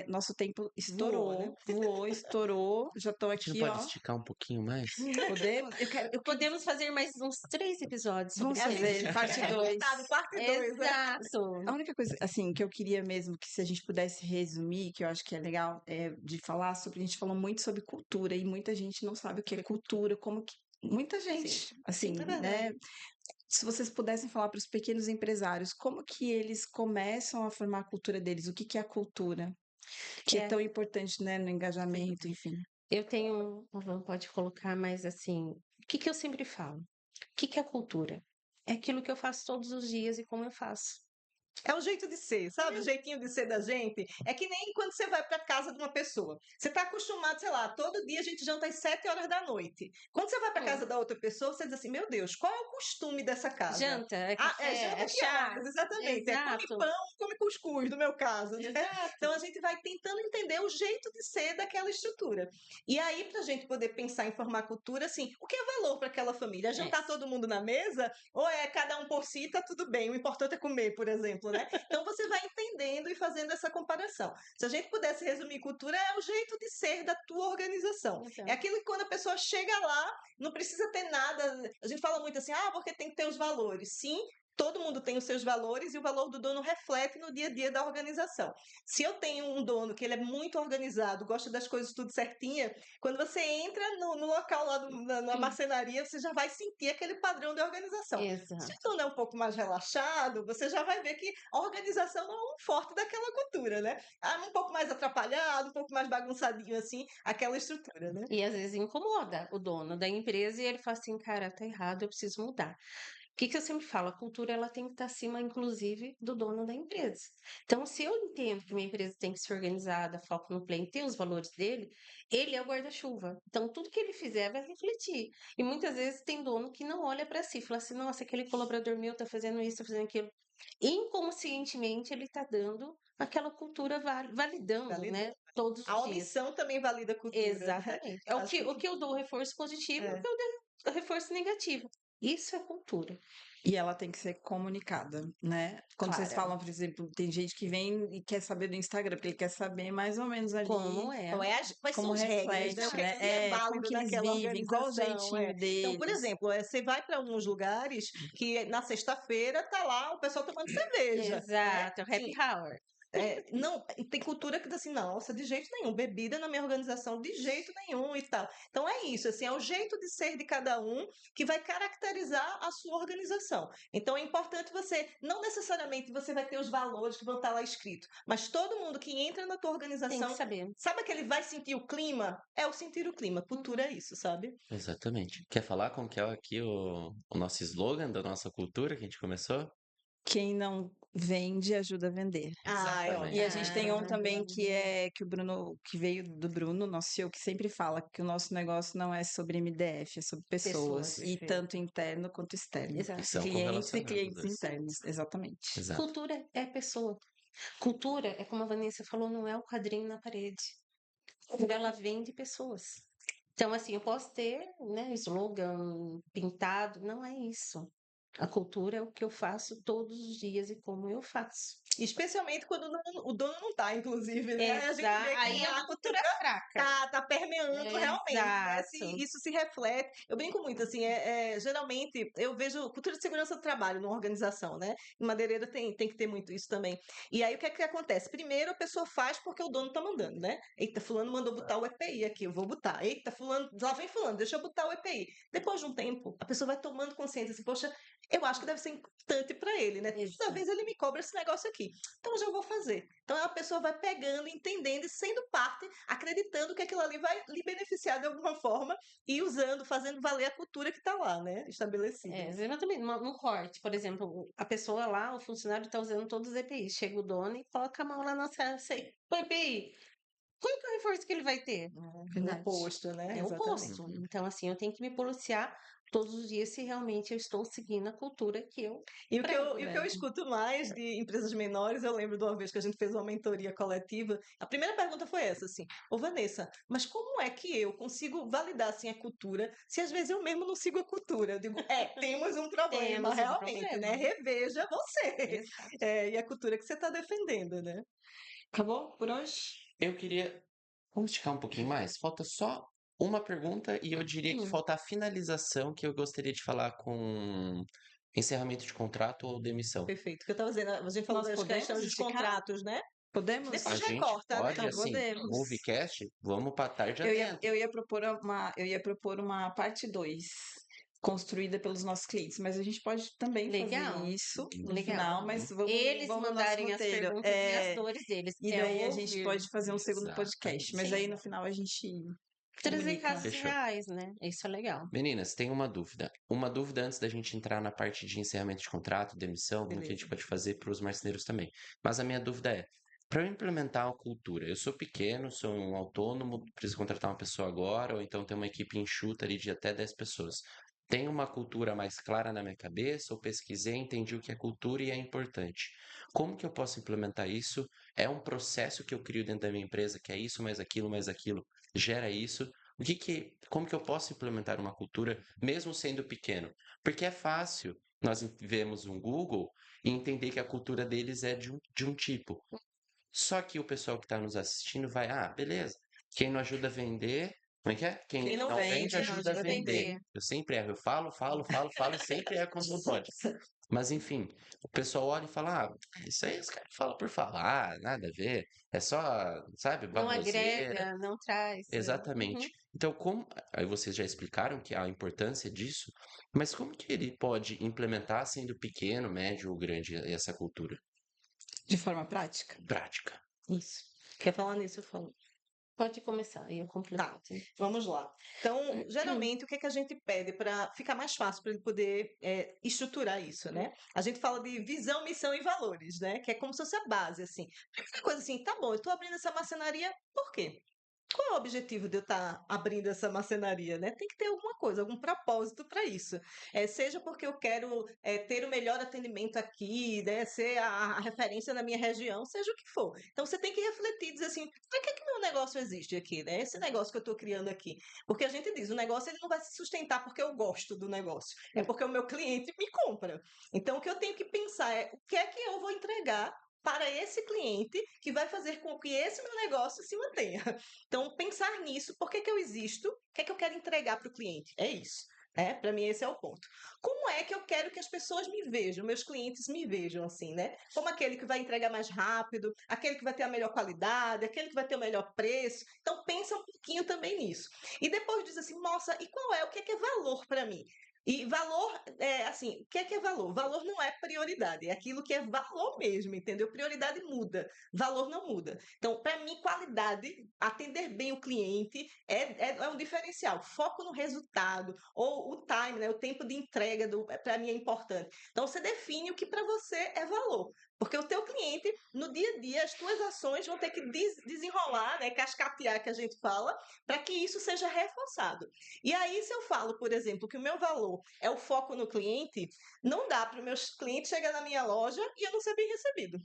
nosso tempo Voou, né? voou, estourou. Já estão A gente não aqui, pode ó. esticar um pouquinho mais? Podemos? Podemos fazer mais uns 3 episódios sobre Vamos É, a isso. gente fazer parte é 2. resultado, parte 2, né? Exato. A única coisa, assim, que eu queria mesmo que se a gente pudesse resumir, que eu acho que é legal de falar sobre, a gente falou muito sobre cultura e muita gente não sabe o que é cultura, como que muita gente, assim, é verdade. né? Se vocês pudessem falar para os pequenos empresários, como que eles começam a formar a cultura deles? O que que é a cultura? Que é É, tão importante, né, no engajamento, enfim. eu tenho, pode colocar, mas assim, o que que eu sempre falo? O que que é cultura? É aquilo que eu faço todos os dias e como eu faço. É o jeito de ser, sabe? O jeitinho de ser da gente. É que nem quando você vai para casa de uma pessoa. Você está acostumado, sei lá, todo dia a gente janta às 7 horas da noite. Quando você vai para casa da outra pessoa, você diz assim: Meu Deus, qual é o costume dessa casa? Janta, é Ah, é café, janta é que chá. horas, exatamente. É come Exato, pão, come cuscuz, no meu caso, né? exato. Então a gente vai tentando entender o jeito de ser daquela estrutura. E aí, para a gente poder pensar em formar cultura, assim, o que é valor para aquela família? É jantar todo mundo na mesa? Ou é cada um por si, tá tudo bem? O importante é comer, por exemplo, né? Então você vai entendendo e fazendo essa comparação. Se a gente pudesse resumir cultura, é o jeito de ser da tua organização. É aquilo que quando a pessoa chega lá, não precisa ter nada. A gente fala muito assim, porque tem que ter os valores. Sim, todo mundo tem os seus valores e o valor do dono reflete no dia a dia da organização. Se eu tenho um dono que ele é muito organizado, gosta das coisas tudo certinha, quando você entra no local lá na marcenaria, você já vai sentir aquele padrão de organização. Se Exato. o dono é um pouco mais relaxado, você já vai ver que a organização não é um forte daquela cultura, né? Um pouco mais atrapalhado, um pouco mais bagunçadinho assim, aquela estrutura, né? E às vezes incomoda o dono da empresa e ele fala assim, cara, tá errado, eu preciso mudar. O que que eu sempre falo? A cultura ela tem que estar acima, inclusive, do dono da empresa. Então, se eu entendo que minha empresa tem que ser organizada, foco no cliente, tem os valores dele, ele é o guarda-chuva. Então, tudo que ele fizer vai refletir. E muitas vezes tem dono que não olha para si, fala assim, nossa, aquele colaborador meu tá fazendo isso, tá fazendo aquilo. Inconscientemente, ele tá dando aquela cultura, validando, Validando. né? Todos A os dias. omissão também valida a cultura, né? Exatamente. É Acho o que eu dou reforço positivo, o é. que eu dou reforço negativo. Isso é cultura. E ela tem que ser comunicada, né? Quando vocês Claro. falam, por exemplo, tem gente que vem e quer saber do Instagram, porque ele quer saber mais ou menos ali Como é? Quais como são as regras, né? O reflete, que é né? que é Como válido que eles naquela vivem, qual o organização. jeitinho Então, por deles. exemplo, você vai para alguns lugares que na sexta-feira tá lá o pessoal tomando cerveja, né? Exato, é o Sim, happy hour. não, tem cultura que diz assim, nossa, de jeito nenhum, bebida na minha organização, de jeito nenhum e tal. Então é isso, assim, é o jeito de ser de cada um que vai caracterizar a sua organização. Então é importante você, não necessariamente você vai ter os valores que vão estar lá escritos, mas todo mundo que entra na tua Tem que organização, saber. sabe que ele vai sentir o clima? É o sentir o clima. Cultura é isso, sabe? Exatamente. Quer falar como que é aqui o nosso slogan da nossa cultura que a gente começou? Quem não vende ajuda a vender. É E ótimo. a gente tem um também Ah, que é que o Bruno, que veio do Bruno, nosso CEO, que sempre fala que o nosso negócio não é sobre MDF, é sobre pessoas, pessoas, e Perfeito. tanto interno quanto externo. E exato. são Clientes e correlacionados os clientes dois. internos, exatamente. Exato. Cultura é pessoa. Cultura é como a Vanessa falou, não é o quadrinho na parede. Cultura ela vem de pessoas. Então, assim, eu posso ter, né, slogan pintado, não é isso. A cultura é o que eu faço todos os dias e como eu faço. Especialmente quando o dono não tá, inclusive, né? A gente vê que Aí é a uma cultura fraca. tá permeando realmente, né? Exato. Isso se reflete. Eu brinco muito, assim, geralmente eu vejo cultura de segurança do trabalho numa organização, né? Em madeireira tem que ter muito isso também. E aí o que é que acontece? Primeiro a pessoa faz porque o dono tá mandando, né? Eita, fulano mandou botar o EPI aqui, eu vou botar. Eita, fulano, lá vem fulano, deixa eu botar o EPI. Depois de um tempo, a pessoa vai tomando consciência, assim, poxa, eu acho que deve ser importante para ele, né? Toda Exato. vez ele me cobra esse negócio aqui. Então já vou fazer. Então a pessoa vai pegando, entendendo e sendo parte, acreditando que aquilo ali vai lhe beneficiar de alguma forma e usando, fazendo valer a cultura que está lá, né? Estabelecida. Exatamente. No corte, por exemplo, a pessoa lá, o funcionário está usando todos os EPIs. Chega o dono e coloca a mão lá na cesta. O EPI, qual que é o reforço que ele vai ter? O Verdade. oposto, né? É o Exatamente. oposto. Então, assim, eu tenho que me policiar todos os dias se realmente eu estou seguindo a cultura que eu E o que prego, eu né? escuto mais de empresas menores, eu lembro de uma vez que a gente fez uma mentoria coletiva, a primeira pergunta foi essa, assim, ô Vanessa, mas como é que eu consigo validar, assim, a cultura, se às vezes eu mesmo não sigo a cultura? Eu digo, temos um problema, Temos um realmente, né? problema. Reveja você, Exato. e a cultura que você está defendendo, né? Acabou por hoje? Eu queria. Vamos esticar um pouquinho mais? Falta só uma pergunta e eu diria que Hum, falta a finalização que eu gostaria de falar com encerramento de contrato ou demissão. Perfeito. O que eu estava dizendo, a gente falou Nós das podemos questões dos esticar? contratos, né? Podemos? Depois A gente recorta, né? pode, Então assim, podemos. Movecast, vamos pra tarde Eu ia, adentro. eu ia propor uma parte 2 construída pelos nossos clientes, mas a gente pode também Legal. fazer isso no Legal. final, mas Eles vamos no nosso mandarem as roteiro. perguntas e as dores deles. E É daí a o gente ouvir. pode fazer um segundo podcast, mas Sim. aí no final a gente Trazer comunica. casos Fechou. reais, né? Isso é legal. Meninas, tem uma dúvida. Uma dúvida antes da gente entrar na parte de encerramento de contrato, demissão, como que a gente Beleza. pode fazer para os marceneiros também. Mas a minha dúvida é, para eu implementar a cultura, eu sou pequeno, sou um autônomo, preciso contratar uma pessoa agora, ou então ter uma equipe enxuta ali de até 10 pessoas. Tem uma cultura mais clara na minha cabeça, eu pesquisei, entendi o que é cultura e é importante. Como que eu posso implementar isso? É um processo que eu crio dentro da minha empresa, que é isso, mais aquilo, gera isso. Como que eu posso implementar uma cultura mesmo sendo pequeno? Porque é fácil nós vemos um Google e entender que a cultura deles é de um tipo. Só que o pessoal que está nos assistindo vai, beleza. Quem não ajuda a vender, como é que é? Quem Quem não não vende vende, ajuda a vender. vender. Eu sempre erro, eu falo e sempre erro quando não pode. Mas enfim, o pessoal olha e fala, isso aí os caras falam por falar, nada a ver. É só, sabe, Não baboseira. agrega, não traz. Exatamente. Então, aí vocês já explicaram que a importância disso, mas como que ele pode implementar, sendo pequeno, médio ou grande, essa cultura de forma prática. prática? Isso. Quer falar nisso? Eu falo. Pode começar, eu complemento. Vamos lá. Então, geralmente, o que é que a gente pede para ficar mais fácil para ele poder estruturar isso, né? A gente fala de visão, missão e valores, né? Que é como se fosse a base, assim. Primeira coisa assim, tá bom, eu estou abrindo essa marcenaria, por quê? Qual é o objetivo de eu estar abrindo essa marcenaria, né? Tem que ter alguma coisa, algum propósito para isso. Seja porque eu quero ter o melhor atendimento aqui, né? Ser a referência na minha região, seja o que for. Então você tem que refletir, dizer assim, para que meu negócio existe aqui, né? Esse negócio que eu estou criando aqui. Porque a gente diz, o negócio ele não vai se sustentar porque eu gosto do negócio, é porque o meu cliente me compra. Então o que eu tenho que pensar é o que é que eu vou entregar para esse cliente que vai fazer com que esse meu negócio se mantenha. Então, pensar nisso, por que que eu existo? O que é que eu quero entregar para o cliente? É isso. Para mim esse é o ponto. Como é que eu quero que as pessoas me vejam, meus clientes me vejam assim, né? Como aquele que vai entregar mais rápido, aquele que vai ter a melhor qualidade, aquele que vai ter o melhor preço. Então pensa um pouquinho também nisso. E depois diz assim, nossa, e qual é? O que é valor para mim? E valor, assim, o que é valor? Valor não é prioridade, é aquilo que é valor mesmo, entendeu? Prioridade muda, valor não muda. Então, para mim, qualidade, atender bem o cliente é um diferencial. Foco no resultado, ou o time, né, o tempo de entrega, para mim é importante. Então, você define o que para você é valor. Porque o teu cliente, no dia a dia, as tuas ações vão ter que desenrolar, né, cascatear, que a gente fala, para que isso seja reforçado. E aí, se eu falo, por exemplo, que o meu valor é o foco no cliente, não dá para os meus clientes chegar na minha loja e eu não ser bem recebido.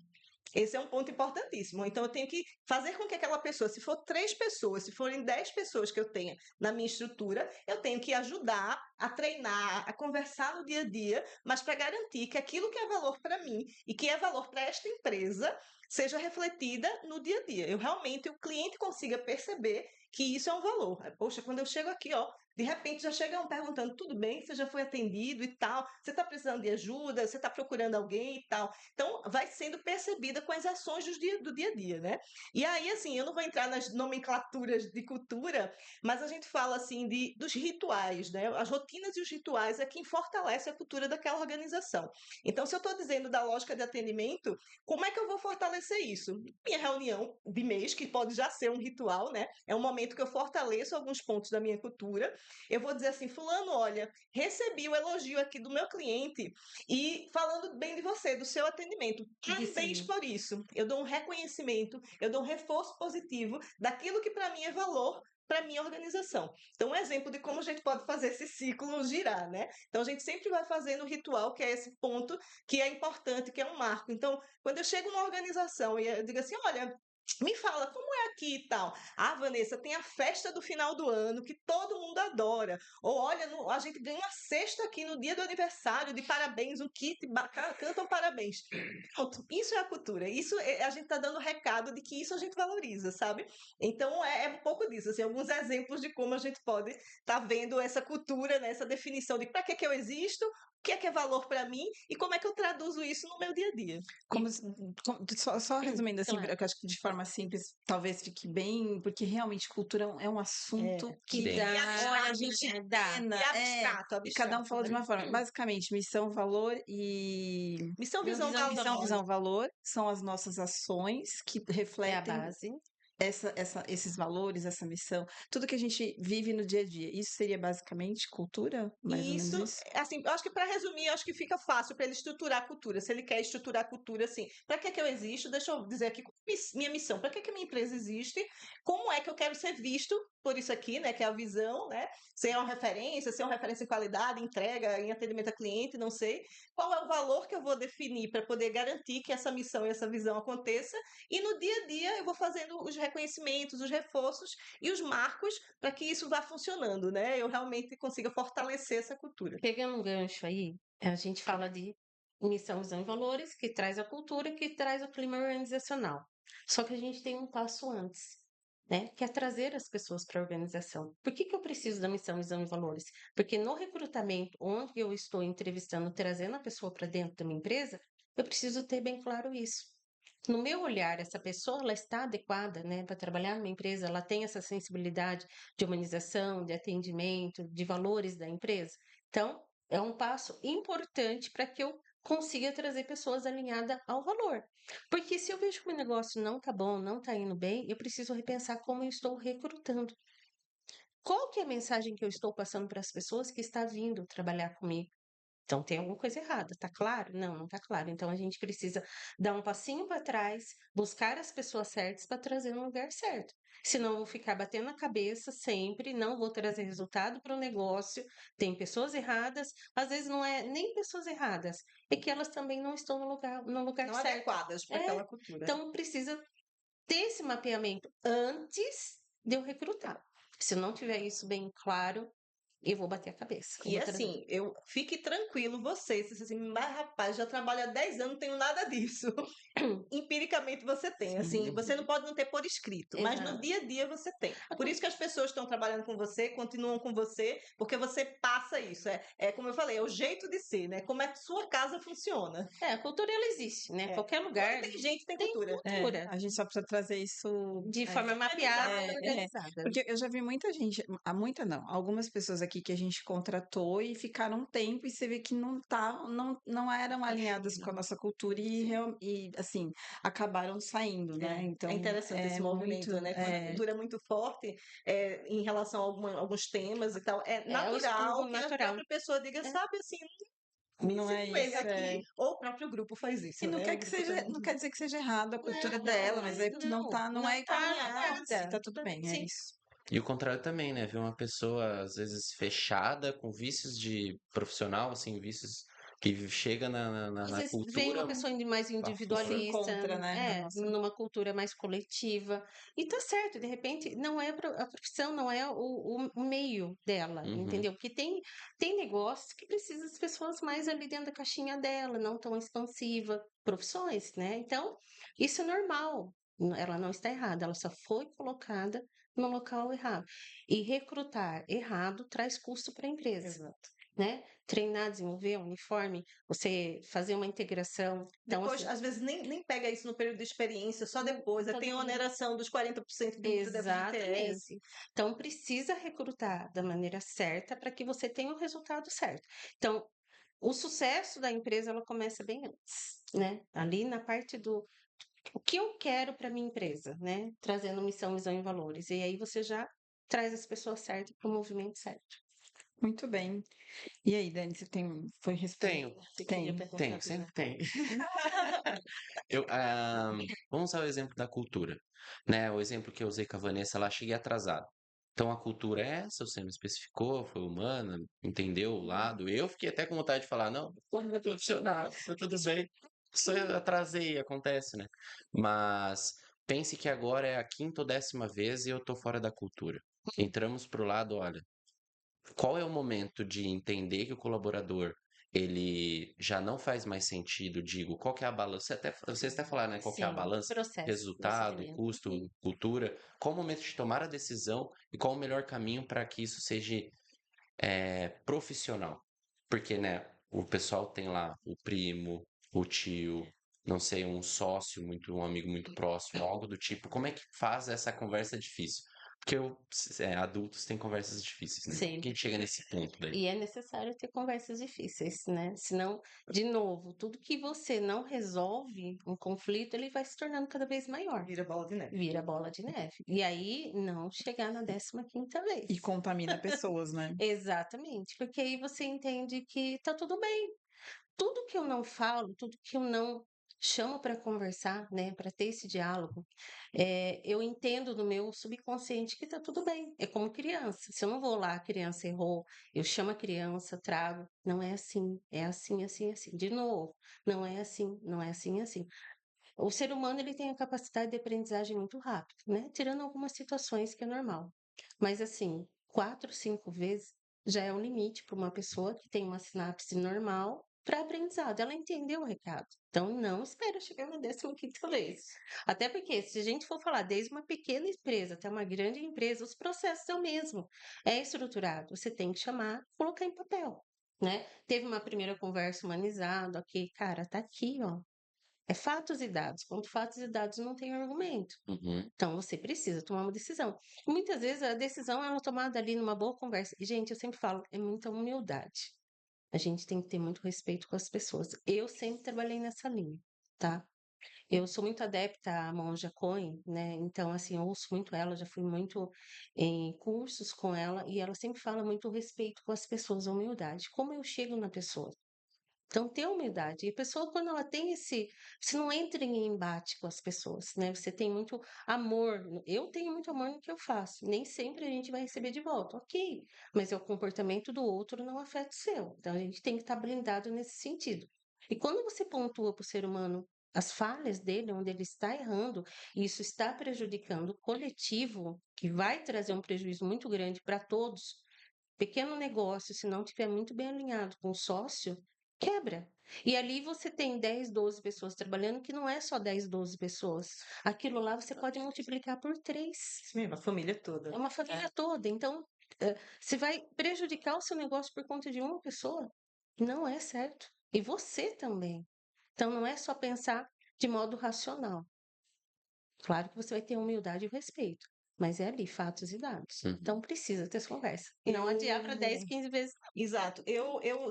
Esse é um ponto importantíssimo. Então, eu tenho que fazer com que aquela pessoa, se for 3 pessoas, se forem 10 pessoas que eu tenha na minha estrutura, eu tenho que ajudar a treinar, a conversar no dia a dia, mas para garantir que aquilo que é valor para mim e que é valor para esta empresa seja refletida no dia a dia. Eu realmente, o cliente consiga perceber que isso é um valor. Poxa, quando eu chego aqui, de repente já chegam perguntando, tudo bem, você já foi atendido e tal, você está precisando de ajuda, você está procurando alguém e tal. Então, vai sendo percebida com as ações do dia a dia, né? E aí, assim, eu não vou entrar nas nomenclaturas de cultura, mas a gente fala, assim, dos rituais, né? As rotinas e os rituais é quem fortalece a cultura daquela organização. Então, se eu estou dizendo da lógica de atendimento, como é que eu vou fortalecer isso? Minha reunião de mês, que pode já ser um ritual, né? É um momento que eu fortaleço alguns pontos da minha cultura. Eu vou dizer assim, fulano, olha, recebi o elogio aqui do meu cliente e falando bem de você, do seu atendimento. Parabéns por isso. Eu dou um reconhecimento, eu dou um reforço positivo daquilo que para mim é valor para minha organização. Então, um exemplo de como a gente pode fazer esse ciclo girar, né? Então, a gente sempre vai fazendo o ritual, que é esse ponto que é importante, que é um marco. Então, quando eu chego numa organização e eu digo assim, olha, me fala, como é aqui e tal? Vanessa, tem a festa do final do ano que todo mundo adora. Ou olha, a gente ganha uma cesta aqui no dia do aniversário de parabéns, um kit, cantam parabéns. Pronto, isso é a cultura. Isso a gente está dando recado de que isso a gente valoriza, sabe? Então é um pouco disso, assim, alguns exemplos de como a gente pode estar vendo essa cultura, né, essa definição de para que eu existo, que é valor para mim e como é que eu traduzo isso no meu dia a dia. Só resumindo assim, Claro. eu acho que de forma simples talvez fique bem, porque realmente cultura é um assunto Que que Sim. dá, olha, a gente dá. pena, E abstrato, e cada um fala de uma né? forma. Basicamente, missão, valor e Missão, Visão, visão, valor. missão, visão, valor são as nossas ações que É a refletem base. esses valores, essa missão, tudo que a gente vive no dia a dia. Isso seria basicamente cultura? Mais ou E menos isso, isso? assim, eu acho que para resumir, eu acho que fica fácil para ele estruturar a cultura. Se ele quer estruturar a cultura, assim, para que eu existo? Deixa eu dizer aqui minha missão, para que minha empresa existe? Como é que eu quero ser visto por isso aqui, né? Que é a visão, né? Ser uma referência em qualidade, entrega, em atendimento a cliente, não sei. Qual é o valor que eu vou definir para poder garantir que essa missão e essa visão aconteça? E no dia a dia eu vou fazendo os reconhecimentos, os reforços e os marcos para que isso vá funcionando, né? Eu realmente consiga fortalecer essa cultura. Pegando um gancho aí, a gente fala de missão, visão e valores, que traz a cultura, que traz o clima organizacional. Só que a gente tem um passo antes, né? Que é trazer as pessoas para a organização. Por que eu preciso da missão, visão e valores? Porque no recrutamento, onde eu estou entrevistando, trazendo a pessoa para dentro da minha empresa, eu preciso ter bem claro isso. No meu olhar, essa pessoa ela está adequada, né, para trabalhar numa empresa, ela tem essa sensibilidade de humanização, de atendimento, de valores da empresa. Então, é um passo importante para que eu consiga trazer pessoas alinhadas ao valor. Porque se eu vejo que o negócio não está bom, não está indo bem, eu preciso repensar como eu estou recrutando. Qual que é a mensagem que eu estou passando para as pessoas que estão vindo trabalhar comigo? Então tem alguma coisa errada, tá claro? Não, não tá claro. Então a gente precisa dar um passinho para trás, buscar as pessoas certas para trazer no lugar certo. Senão eu vou ficar batendo a cabeça sempre, não vou trazer resultado para o negócio. Tem pessoas erradas, às vezes não é nem pessoas erradas, é que elas também não estão no lugar Não certo. adequadas para aquela cultura. Então precisa ter esse mapeamento antes de eu recrutar. Se eu não tiver isso bem claro, eu vou bater a cabeça. Eu E vou trazer. assim, eu fique tranquilo, você, se assim, mas rapaz, já trabalho há 10 anos, não tenho nada disso. Empiricamente você tem, assim, você não pode não ter por escrito, mas no Exato. dia a dia você tem. Por isso que as pessoas estão trabalhando com você, continuam com você, porque você passa isso. É como eu falei, é o jeito de ser, né? Como é que sua casa funciona. A cultura ela existe, né? É. Qualquer lugar Onde tem gente, tem tem cultura. A gente só precisa trazer isso de forma mapeada, É, é. organizada. Porque eu já vi muita gente, muita não, algumas pessoas aqui que a gente contratou e ficaram um tempo e você vê que não eram alinhadas com a nossa cultura e assim, acabaram saindo, né? Então, É interessante esse movimento, né? Quando a cultura é muito forte em relação a alguns temas e tal, é o natural estudo que a natural. própria pessoa diga, sabe, assim, não é ele isso, aqui, ou o próprio grupo faz isso, E não né? quer O que grupo seja, também. não quer dizer que seja errado a cultura dela, mas é que não é tá alinhado, alinhada. tá tudo bem, é Sim. isso. E o contrário também, né? Ver uma pessoa, às vezes, fechada, com vícios de profissional, assim, vícios que chega Às na vezes vem uma cultura, pessoa mais E se individualista, encontra, né, na nossa. numa cultura mais coletiva. E tá certo, de repente, não é a profissão, não é o meio dela, Uhum. entendeu? Porque tem negócios que precisam das pessoas mais ali dentro da caixinha dela, não tão expansiva, profissões, né? Então, isso é normal. Ela não está errada, ela só foi colocada no local errado. E recrutar errado traz custo para a empresa. Exato. Né? Treinar, desenvolver um uniforme, você fazer uma integração. Então, Depois, assim, às vezes, nem pega isso no período de experiência, só depois. só Tem a depois. oneração dos 40% do FGTS. Exatamente. Então, precisa recrutar da maneira certa para que você tenha o resultado certo. Então, o sucesso da empresa ela começa bem antes, né? Ali na parte do o que eu quero para minha empresa, né? Trazendo missão, visão e valores. E aí você já traz as pessoas certas para o movimento certo. Muito bem. E aí, Dani, foi responder? tenho, Você queria Tem. perguntar, tenho, Bia? sempre tem. Vamos usar o exemplo da cultura, né? O exemplo que eu usei com a Vanessa lá, cheguei atrasado. Então a cultura é essa, você me especificou, foi humana, entendeu o lado. Eu fiquei até com vontade de falar, não, não é profissional, tá tudo bem. Só atrasei, acontece, né? Mas pense que agora é a quinta ou 10ª vez e eu tô fora da cultura. Entramos pro lado, olha, qual é o momento de entender que o colaborador ele já não faz mais sentido, digo, qual que é a balança, vocês até falaram, né, qual que é a Sim, balança, processo, resultado, procedimento. custo, cultura, qual o momento de tomar a decisão e qual o melhor caminho para que isso seja profissional. Porque, né, o pessoal tem lá o primo, o tio, não sei, um sócio muito, um amigo muito próximo, algo do tipo. Como é que faz essa conversa difícil? Porque adultos têm conversas difíceis, né? Como que a Sim. gente chega nesse ponto daí? E é necessário ter conversas difíceis, né? Senão, de novo, tudo que você não resolve, um conflito, ele vai se tornando cada vez maior. Vira bola de neve. Vira bola de neve. E aí, não chegar na 15ª vez. E contamina pessoas, né? Exatamente. Porque aí você entende que tá tudo bem. Tudo que eu não falo, tudo que eu não chamo para conversar, né, para ter esse diálogo, eu entendo no meu subconsciente que tá tudo bem. É como criança. Se eu não vou lá, a criança errou, eu chamo a criança, trago. Não é assim, é assim, assim, assim. De novo, não é assim, não é assim, assim. O ser humano ele tem a capacidade de aprendizagem muito rápido, né? Tirando algumas situações que é normal. Mas assim, 4, 5 vezes já é um limite para uma pessoa que tem uma sinapse normal para aprendizado. Ela entendeu o recado. Então, não espera chegar na 15ª vez. Até porque, se a gente for falar desde uma pequena empresa até uma grande empresa, os processos são o mesmo. É estruturado. Você tem que chamar, colocar em papel, né? Teve uma primeira conversa humanizada, ok, cara, tá aqui, ó. É fatos e dados. Quando fatos e dados não tem argumento. Uhum. Então, você precisa tomar uma decisão. Muitas vezes a decisão ela é tomada ali numa boa conversa. E, gente, eu sempre falo, é muita humildade. A gente tem que ter muito respeito com as pessoas. Eu sempre trabalhei nessa linha, tá? Eu sou muito adepta à Monja Coen, né? Então, assim, eu ouço muito ela, já fui muito em cursos com ela, e ela sempre fala muito respeito com as pessoas, a humildade. Como eu chego na pessoa? Então, ter humildade. E a pessoa, quando ela tem esse. Você não entra em embate com as pessoas, né? Você tem muito amor. Eu tenho muito amor no que eu faço. Nem sempre a gente vai receber de volta, ok. Mas é o comportamento do outro não afeta o seu. Então, a gente tem que estar blindado nesse sentido. E quando você pontua para o ser humano as falhas dele, onde ele está errando, e isso está prejudicando o coletivo, que vai trazer um prejuízo muito grande para todos. Pequeno negócio, se não tiver muito bem alinhado com o sócio, quebra. E ali você tem 10, 12 pessoas trabalhando, que não é só 10, 12 pessoas. Aquilo lá você pode multiplicar por 3. Isso mesmo, a família toda. É uma família toda. Então, você vai prejudicar o seu negócio por conta de uma pessoa? Não é certo. E você também. Então, não é só pensar de modo racional. Claro que você vai ter humildade e respeito, mas é ali, fatos e dados. Uhum. Então, precisa ter essa conversa. E não adiar para 10, 15 vezes. Exato.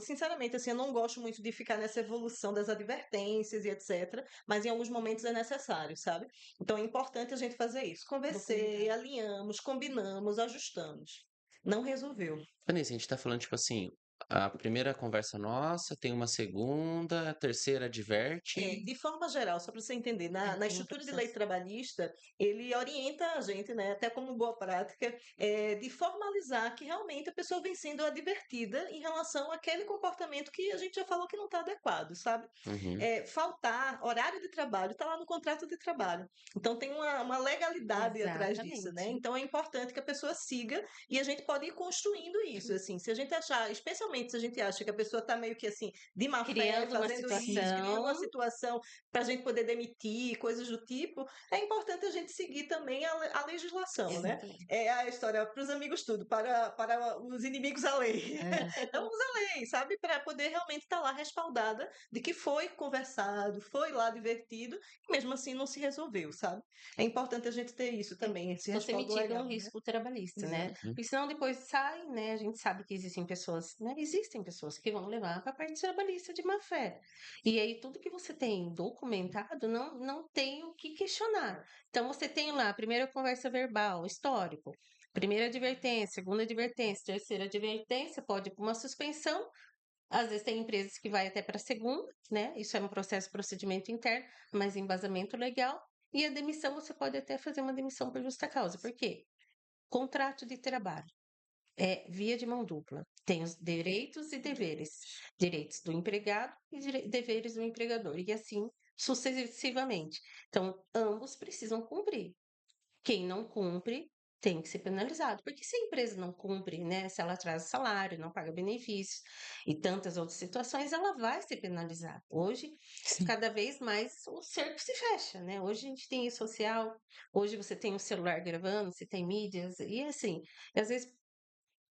Sinceramente, assim, eu não gosto muito de ficar nessa evolução das advertências e etc. Mas em alguns momentos é necessário, sabe? Então é importante a gente fazer isso. Conversei, Documentar. alinhamos, combinamos, ajustamos. Não resolveu. Vanessa, a gente tá falando, tipo assim, a primeira conversa nossa, tem uma segunda, a terceira adverte. De forma geral, só para você entender, na Tem um estrutura de lei processo. trabalhista, ele orienta a gente, né, até como boa prática, de formalizar que realmente a pessoa vem sendo advertida em relação àquele comportamento que a gente já falou que não está adequado, sabe? Uhum. Faltar horário de trabalho está lá no contrato de trabalho. Então tem uma legalidade atrás disso, né? Exatamente. Então é importante que a pessoa siga e a gente pode ir construindo isso, assim. Se a gente achar, especialmente se a gente acha que a pessoa está meio que assim, de má fé, Criando uma fazendo isso, criando uma situação. situação para a gente poder demitir, coisas do tipo, é importante a gente seguir também a legislação, né? Exatamente. É a história para os amigos tudo, para os inimigos a lei. Então usa a lei, sabe? Para poder realmente estar lá respaldada de que foi conversado, foi lá divertido, e mesmo assim não se resolveu, sabe? É importante a gente ter isso também, esse Você respaldo mitiga legal, um né? risco trabalhista, né? Exato. Uhum. Porque senão depois sai, né? A gente sabe que existem pessoas, né? Existem pessoas que vão levar para a parte trabalhista de má fé. E aí tudo que você tem documentado não tem o que questionar. Então você tem lá a primeira conversa verbal, histórico, primeira advertência, segunda advertência, terceira advertência, pode ir para uma suspensão. Às vezes tem empresas que vai até para a segunda, né? Isso é um processo, procedimento interno, mas embasamento legal. E a demissão, você pode até fazer uma demissão por justa causa. Por quê? Contrato de trabalho é via de mão dupla. Tem os direitos e deveres. Direitos do empregado e deveres do empregador. E assim sucessivamente. Então, ambos precisam cumprir. Quem não cumpre tem que ser penalizado, porque se a empresa não cumpre, né, se ela atrasa salário, não paga benefícios e tantas outras situações, ela vai ser penalizada. Hoje, Sim. cada vez mais o cerco se fecha, né? Hoje a gente tem rede social, hoje você tem o celular gravando, você tem mídias, e assim, às vezes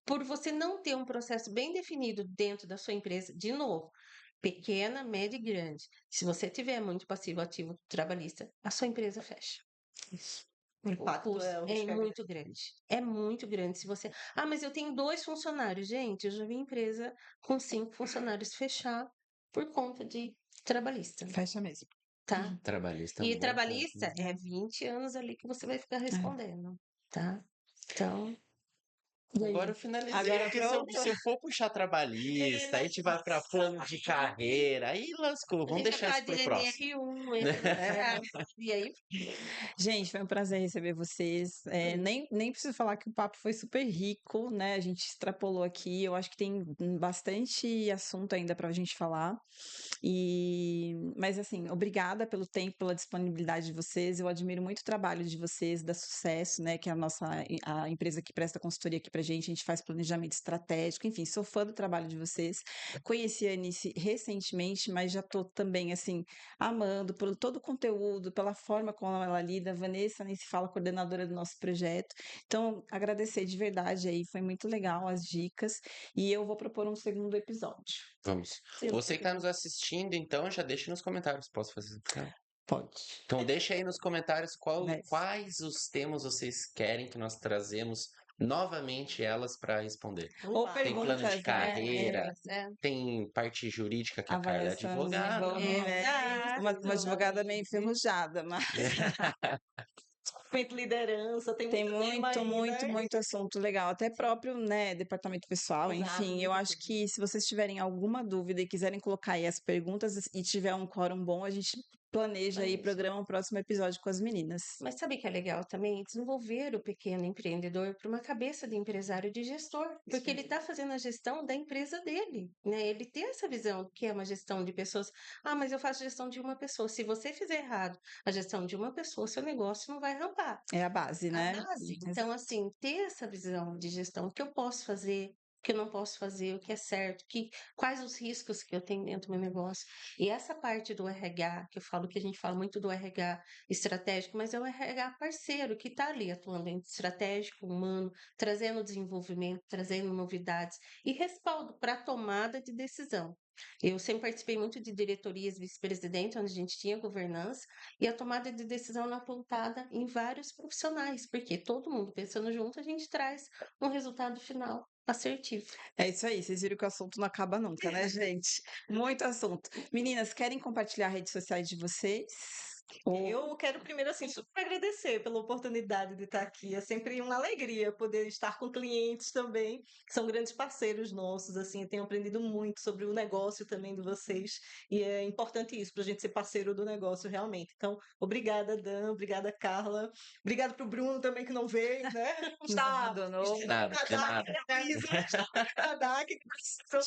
por você não ter um processo bem definido dentro da sua empresa, de novo, pequena, média e grande. Se você tiver muito passivo ativo trabalhista, a sua empresa fecha. O O impacto custo é o é risco é grande. muito grande. É muito grande. Se você. Ah, mas eu tenho 2 funcionários. Gente, eu já vi empresa com 5 funcionários fechar por conta de trabalhista, Fecha mesmo. tá? Trabalhista é E um bom ponto, trabalhista né? é 20 anos ali que você vai ficar respondendo, tá? Então, E aí? Agora eu finalizei, Agora porque se eu, pronto? se eu for puxar trabalhista, aí a gente vai pra plano de carreira, aí lascou, a vamos gente vai deixar falar isso de pro próximo. NR1, NR, e aí Gente, foi um prazer receber vocês. Nem preciso falar que o papo foi super rico, né? A gente extrapolou aqui. Eu acho que tem bastante assunto ainda para a gente falar. Mas assim, obrigada pelo tempo, pela disponibilidade de vocês. Eu admiro muito o trabalho de vocês, da Sucesso, né? Que é a empresa que presta consultoria aqui pra gente. A gente faz planejamento estratégico. Enfim, sou fã do trabalho de vocês. Conheci a Anice recentemente, mas já tô também assim amando por todo o conteúdo, pela forma como ela lida. A Vanessa nem se fala, coordenadora do nosso projeto. Então, agradecer de verdade aí, foi muito legal as dicas. E eu vou propor um segundo episódio. Vamos. Sim, Você que está nos assistindo, então, já deixa nos comentários. Posso fazer? Pode. Então, deixa aí nos comentários Vai. quais os temas vocês querem que nós trazemos novamente elas para responder. Ou Tem plano de perguntas, né? carreira, tem parte jurídica que a Carla é Avaliação de advogada. desenvolvimento. Uma advogada meio enferrujada, mas liderança, tem tem muito tema muito, aí, muito, né? muito assunto legal. Até próprio, né, departamento pessoal, Exato, enfim. Eu muita acho coisa. que se vocês tiverem alguma dúvida e quiserem colocar aí as perguntas e tiver um quórum bom, a gente planeja aí, programa o próximo episódio com as meninas. Mas sabe que é legal também? Desenvolver o pequeno empreendedor para uma cabeça de empresário de gestor, porque ele está fazendo a gestão da empresa dele, né? Ele tem essa visão que é uma gestão de pessoas. Ah, mas eu faço gestão de uma pessoa. Se você fizer errado a gestão de uma pessoa, seu negócio não vai rampar. É a base, A né? base. Então, assim, ter essa visão de gestão, o que eu posso fazer, o que eu não posso fazer, o que é certo, quais os riscos que eu tenho dentro do meu negócio. E essa parte do RH, que eu falo que a gente fala muito do RH estratégico, mas é o RH parceiro que está ali atuando em estratégico, humano, trazendo desenvolvimento, trazendo novidades e respaldo para a tomada de decisão. Eu sempre participei muito de diretorias vice-presidente, onde a gente tinha governança, e a tomada de decisão é apontada em vários profissionais, porque todo mundo pensando junto, a gente traz um resultado final assertivo. É isso aí, vocês viram que o assunto não acaba nunca, né, gente? Muito assunto. Meninas, querem compartilhar redes sociais de vocês? Eu quero primeiro, assim, super agradecer pela oportunidade de estar aqui. É sempre uma alegria poder estar com clientes também, que são grandes parceiros nossos, assim, eu tenho aprendido muito sobre o negócio também de vocês, e é importante isso, para a gente ser parceiro do negócio realmente. Então, obrigada, Dan, obrigada, Carla, obrigada para o Bruno também, que não veio, né? Nos abandonou. Nada, de nada.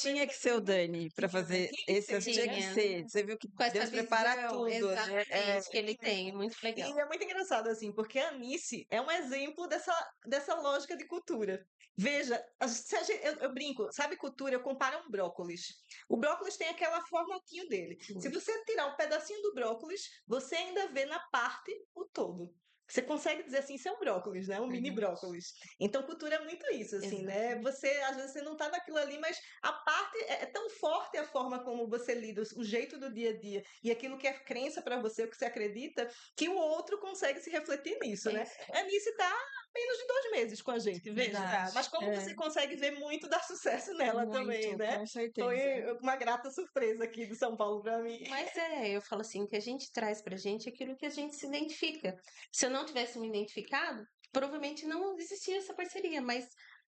Tinha que ser o Dani para fazer esse, tinha que ser. Você viu que Com essa Deus prepara visão, tudo, né? exatamente, que ele tem, muito legal. E é muito engraçado, assim, porque a Anice é um exemplo dessa lógica de cultura. Veja, se a gente, eu brinco, sabe cultura? Eu comparo um brócolis. O brócolis tem aquela formatinho dele. Se você tirar um pedacinho do brócolis, você ainda vê na parte o todo. Você consegue dizer assim, isso é um brócolis, né? Um mini brócolis. Então, cultura é muito isso, assim, né? Você, às vezes, você não tá naquilo ali, mas a parte é tão forte a forma como você lida, o jeito do dia a dia e aquilo que é crença para você, o que você acredita, que o outro consegue se refletir nisso, né? A Anice tá há menos de 2 meses com a gente, veja. Verdade, Mas como você consegue ver muito dar sucesso nela também, muito, né? com certeza. Foi uma grata surpresa aqui de São Paulo para mim. Mas eu falo assim, que a gente traz pra gente aquilo que a gente se identifica. Se eu não tivesse me identificado, provavelmente não existia essa parceria, mas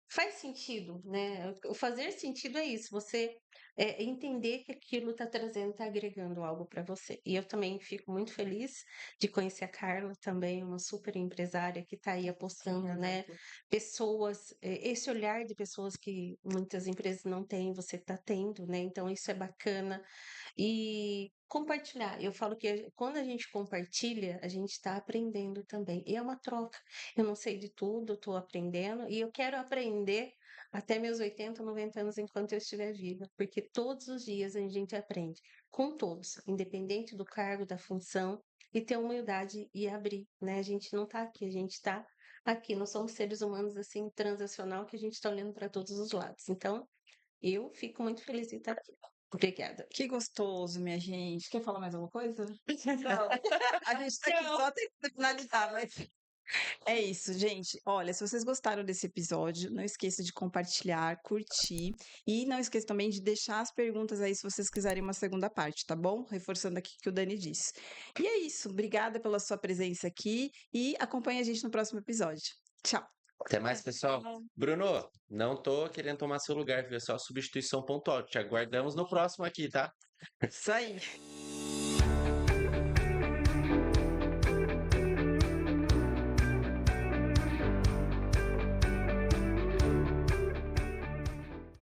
faz sentido, né? O fazer sentido é isso, você entender que aquilo está trazendo, está agregando algo para você. E eu também fico muito feliz de conhecer a Carla, também uma super empresária que está aí apostando, né? Pessoas, esse olhar de pessoas que muitas empresas não têm, você está tendo, né? Então isso é bacana. E compartilhar, eu falo que quando a gente compartilha, a gente está aprendendo também. E é uma troca. Eu não sei de tudo, estou aprendendo e eu quero aprender até meus 80, 90 anos enquanto eu estiver viva, porque todos os dias a gente aprende com todos, independente do cargo, da função, e ter humildade e abrir, né? A gente não está aqui, a gente está Aqui nós somos seres humanos assim, transacional, que a gente está olhando para todos os lados. Então, eu fico muito feliz de estar aqui. Obrigada. Que gostoso, minha gente. Quer falar mais alguma coisa? Não. A gente tá aqui Não. só tentando finalizar, mas é isso, gente. Olha, se vocês gostaram desse episódio, não esqueça de compartilhar, curtir e não esqueça também de deixar as perguntas aí se vocês quiserem uma segunda parte, tá bom? Reforçando aqui o que o Dani disse. E é isso. Obrigada pela sua presença aqui e acompanhe a gente no próximo episódio. Tchau. Até mais, pessoal. Bruno, não tô querendo tomar seu lugar, viu? É só substituição pontual. Te aguardamos no próximo aqui, tá? Isso aí.